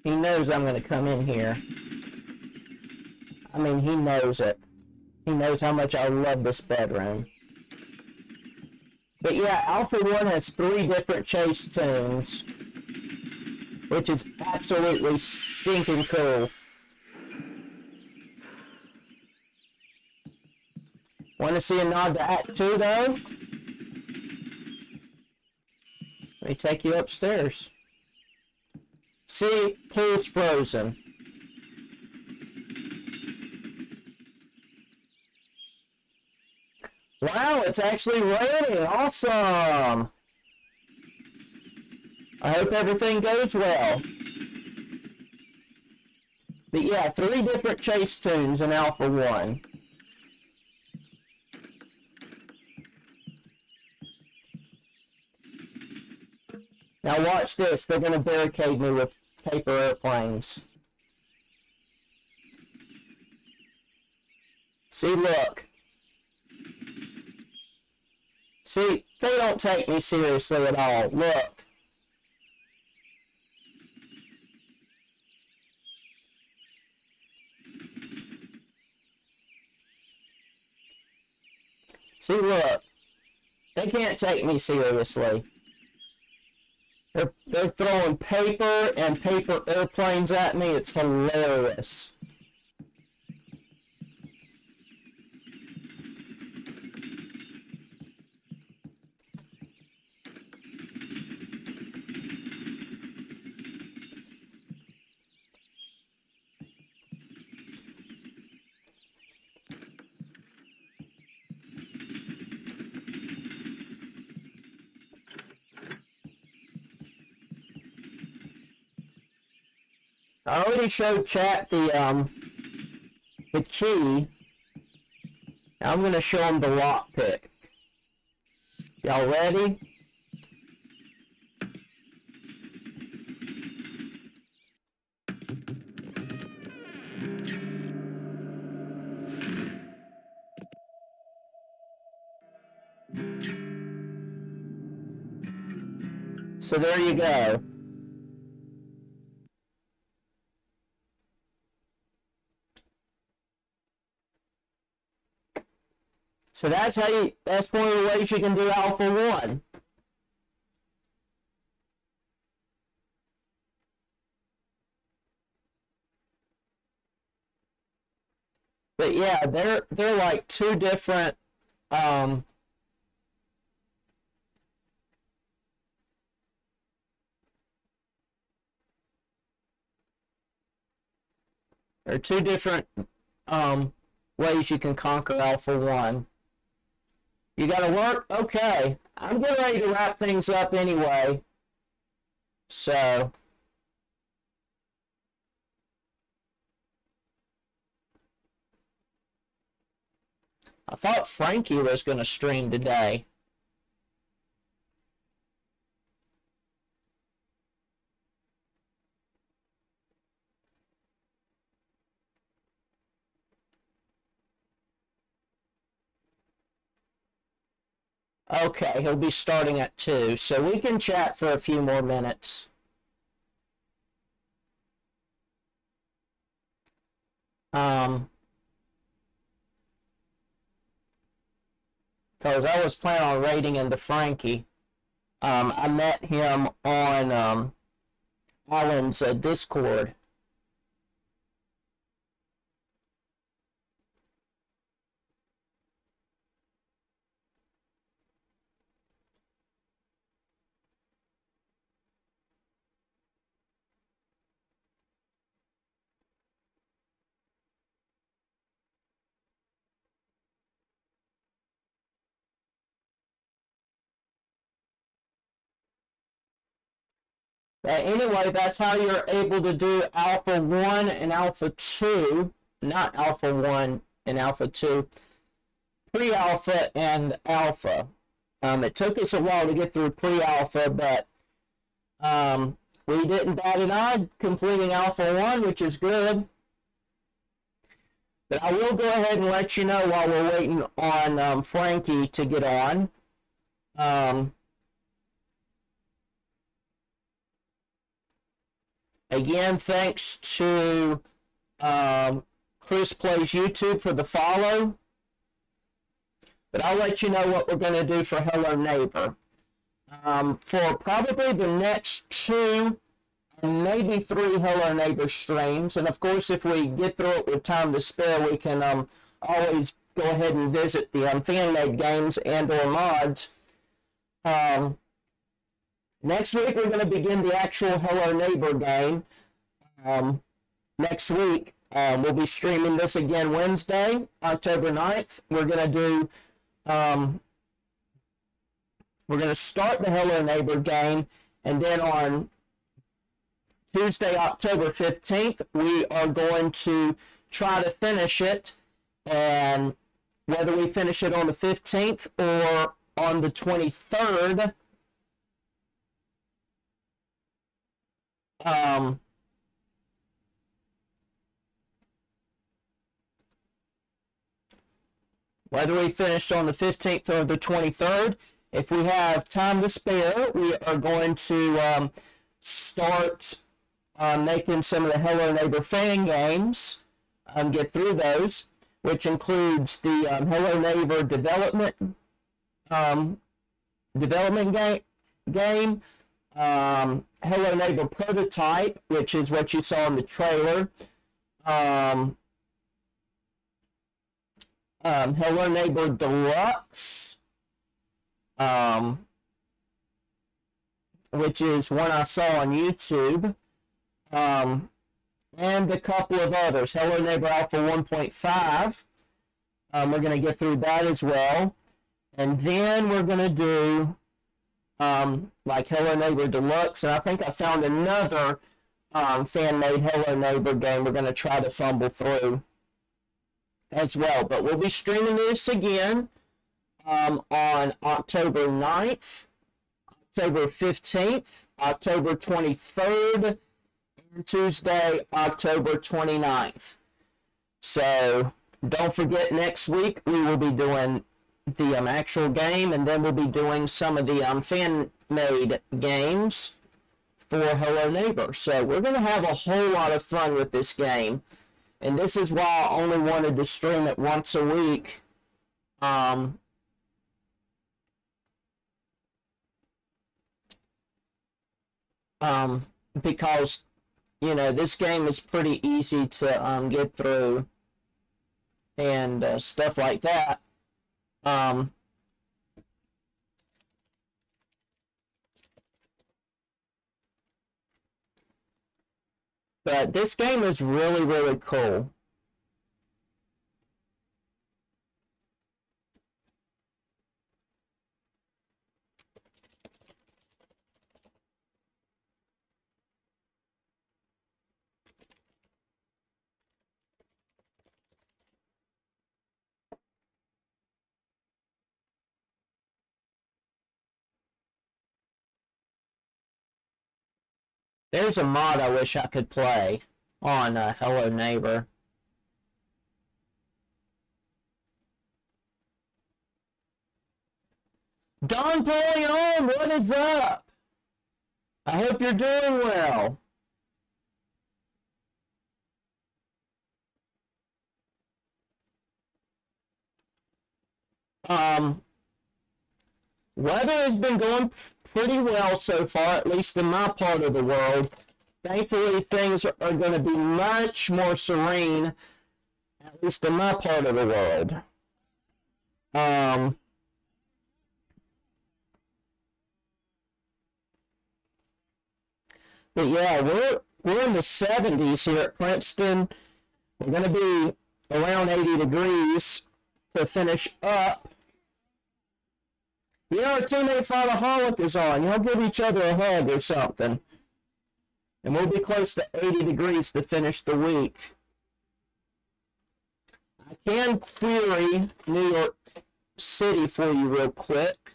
He knows I'm going to come in here. I mean, he knows it. He knows how much I love this bedroom. But yeah, Alpha 1 has 3 different chase tunes, which is absolutely stinking cool. Want to see a nod to Act 2 though? Let me take you upstairs. See, pool's frozen. Wow, it's actually raining. Awesome. I hope everything goes well. But yeah, 3 different chase tunes in Alpha 1. Now watch this. They're going to barricade me with paper airplanes. See, look. See, they don't take me seriously at all. Look. See, look. They can't take me seriously. They're throwing paper and paper airplanes at me. It's hilarious. I already showed chat the key. Now I'm gonna show them the lockpick. Y'all ready? So there you go. So that's that's one of the ways you can do Alpha 1. But yeah, they're like 2 different there are 2 different ways you can conquer Alpha 1. You gotta work? Okay. I'm getting ready to wrap things up anyway. So. I thought Frankie was gonna stream today. Okay, he'll be starting at 2, so we can chat for a few more minutes. Because I was planning on raiding into Frankie. I met him on Alan's Discord. But anyway, that's how you're able to do Alpha 1 and Alpha 2. Not Alpha 1 and Alpha 2. Pre-Alpha and Alpha. It took us a while to get through Pre-Alpha, but we didn't bat an eye completing Alpha 1, which is good. But I will go ahead and let you know while we're waiting on Frankie to get on. Again, thanks to Chris Plays YouTube for the follow. But I'll let you know what we're going to do for Hello Neighbor. For probably the next 2, maybe 3 Hello Neighbor streams. And of course, if we get through it with time to spare, we can always go ahead and visit the fan-made games and or mods. Next week, we're going to begin the actual Hello Neighbor game. Next week, we'll be streaming this again Wednesday, October 9th. We're going to do, we're going to start the Hello Neighbor game, and then on Tuesday, October 15th, we are going to try to finish it, and whether we finish it on the 15th or on the 23rd, whether we finish on the 15th or the 23rd, if we have time to spare, we are going to start making some of the Hello Neighbor fan games, get through those, which includes the Hello Neighbor development game, Hello Neighbor Prototype, which is what you saw in the trailer, Hello Neighbor Deluxe, which is one I saw on YouTube, and a couple of others. Hello Neighbor Alpha 1.5, we're going to get through that as well, and then we're going to do like Hello Neighbor Deluxe, and I think I found another fan-made Hello Neighbor game we're going to try to fumble through as well. But we'll be streaming this again on October 9th, October 15th, October 23rd, and Tuesday, October 29th. So don't forget, next week we will be doing the actual game, and then we'll be doing some of the fan-made games for Hello Neighbor. So we're going to have a whole lot of fun with this game, and this is why I only wanted to stream it once a week. Because, you know, this game is pretty easy to get through and stuff like that. But this game is really, really cool. There's a mod I wish I could play on Hello Neighbor. Don Leon, what is up? I hope you're doing well. Um, weather has been going pretty well so far, at least in my part of the world. Thankfully, things are going to be much more serene, at least in my part of the world. But yeah, we're in the 70s here at Princeton. We're going to be around 80 degrees to finish up. You know, our teammate Fatherholic is on. Y'all give each other a hug or something. And we'll be close to 80 degrees to finish the week. I can query New York City for you real quick.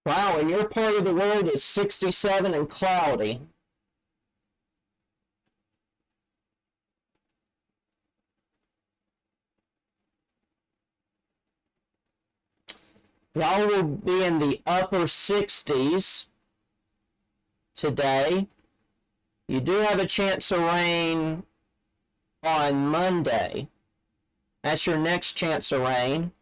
Wow, and your part of the world is 67 and cloudy. Y'all will be in the upper 60s today. You do have a chance of rain on Monday. That's your next chance of rain.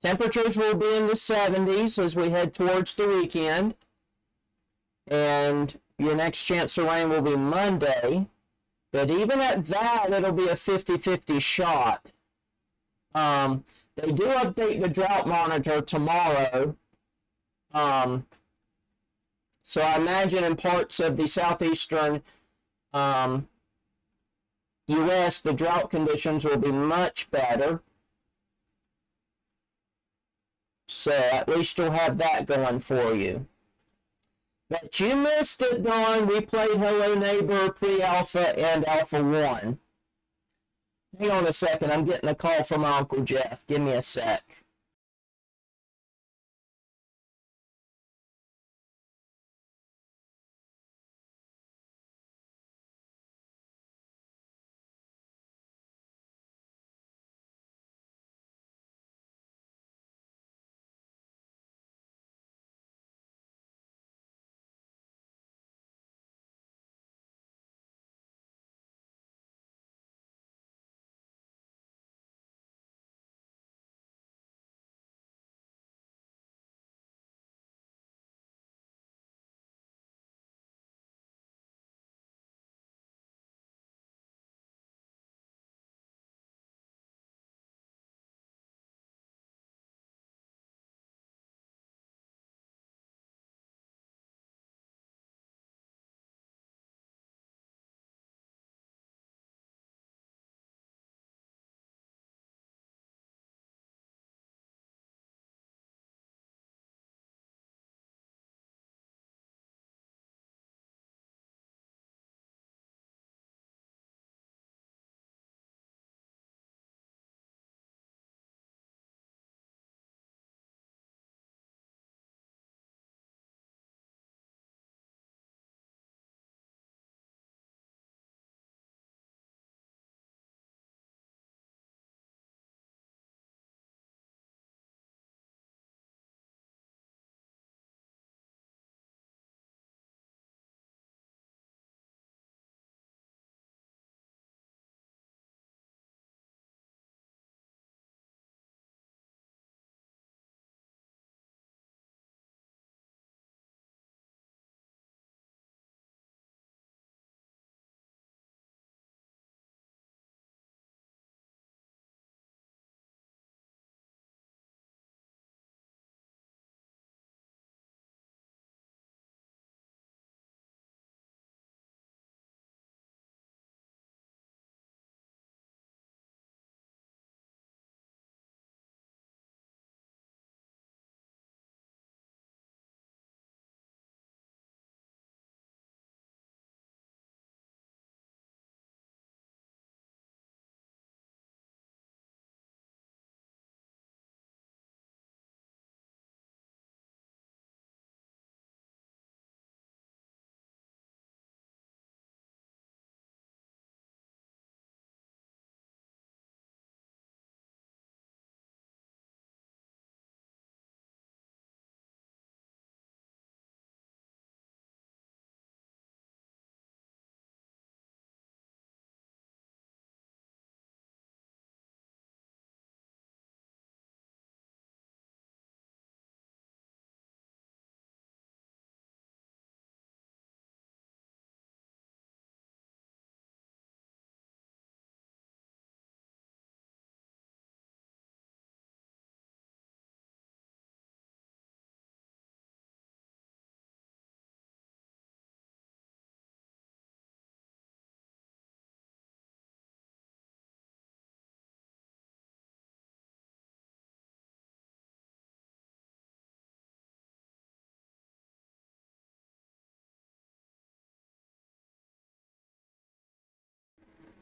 Temperatures will be in the 70s as we head towards the weekend. And your next chance of rain will be Monday. But even at that, it'll be a 50-50 shot. They do update the drought monitor tomorrow. So I imagine in parts of the southeastern U.S., the drought conditions will be much better. So at least you'll have that going for you. But you missed it, Dawn. We played Hello Neighbor, Pre-Alpha, and Alpha 1. Hang on a second. I'm getting a call from my Uncle Jeff. Give me a sec.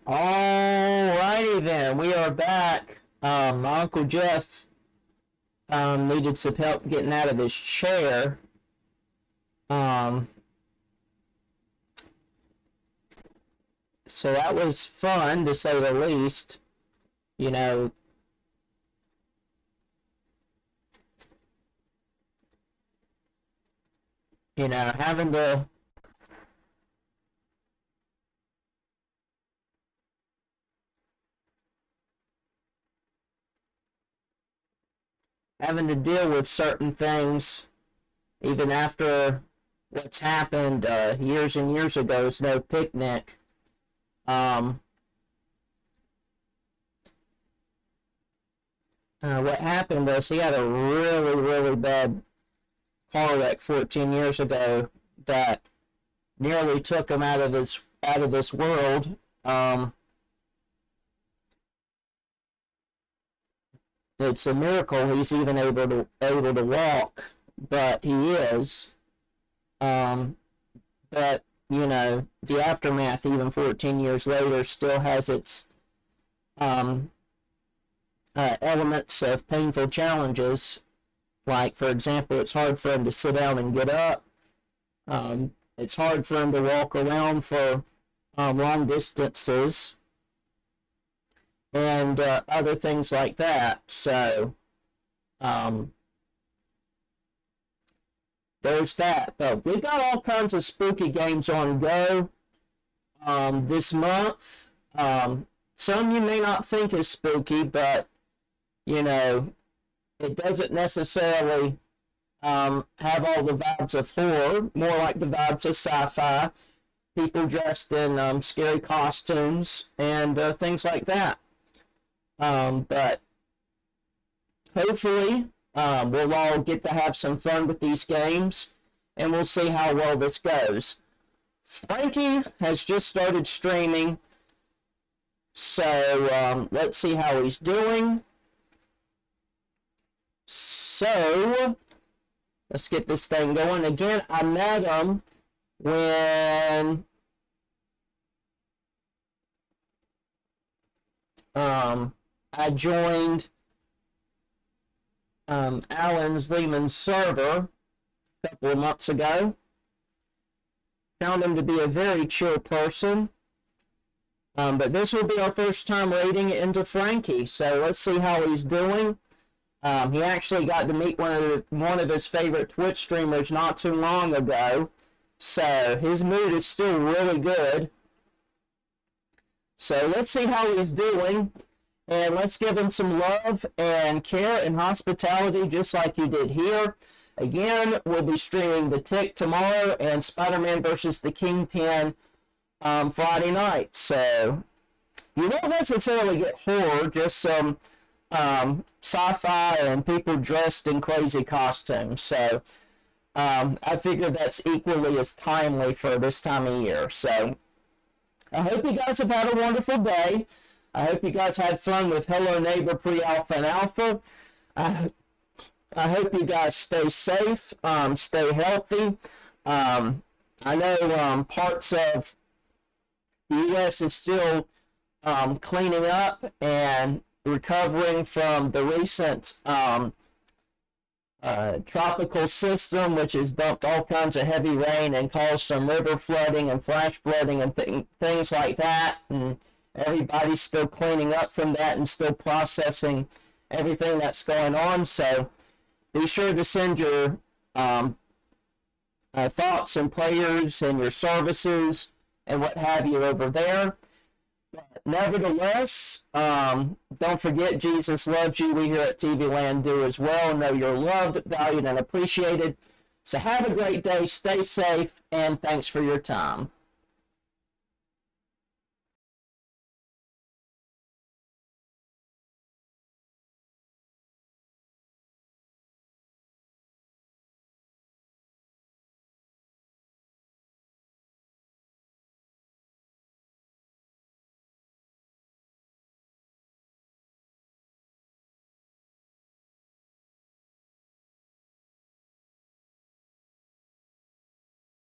Alrighty then, we are back. My Uncle Jeff needed some help getting out of his chair. So that was fun, to say the least. You know, having to deal with certain things, even after what's happened years and years ago, is no picnic. What happened was he had a really, really bad car wreck 14 years ago that nearly took him out of this world. It's a miracle he's even able to walk, but he is. But the aftermath, even 14 years later, still has its elements of painful challenges. Like, for example, it's hard for him to sit down and get up. It's hard for him to walk around for long distances, and other things like that. So there's that. But we got all kinds of spooky games on go this month. Some you may not think is spooky, but it doesn't necessarily have all the vibes of horror, more like the vibes of sci-fi, people dressed in scary costumes and things like that. But hopefully we'll all get to have some fun with these games, and we'll see how well this goes. Frankie has just started streaming, so let's see how he's doing. So let's get this thing going. Again, I met him when I joined Alan's Lehman server a couple of months ago. Found him to be a very chill person. But this will be our first time raiding into Frankie, so let's see how he's doing. He actually got to meet one of his favorite Twitch streamers not too long ago, so his mood is still really good. So let's see how he's doing, and let's give him some love and care and hospitality just like you did here. Again, we'll be streaming The Tick tomorrow and Spider-Man vs. the Kingpin Friday night. So you won't necessarily get horror, just some sci-fi and people dressed in crazy costumes. So I figured that's equally as timely for this time of year. So I hope you guys have had a wonderful day. I hope you guys had fun with Hello Neighbor Pre-Alpha and Alpha. I hope you guys stay safe, stay healthy. I know parts of the U.S. is still cleaning up and recovering from the recent tropical system, which has dumped all kinds of heavy rain and caused some river flooding and flash flooding and things like that. And everybody's still cleaning up from that and still processing everything that's going on. So be sure to send your thoughts and prayers and your services and what have you over there. But nevertheless, don't forget, Jesus loves you. We here at TV Land do as well. Know you're loved, valued, and appreciated. So have a great day, stay safe, and thanks for your time.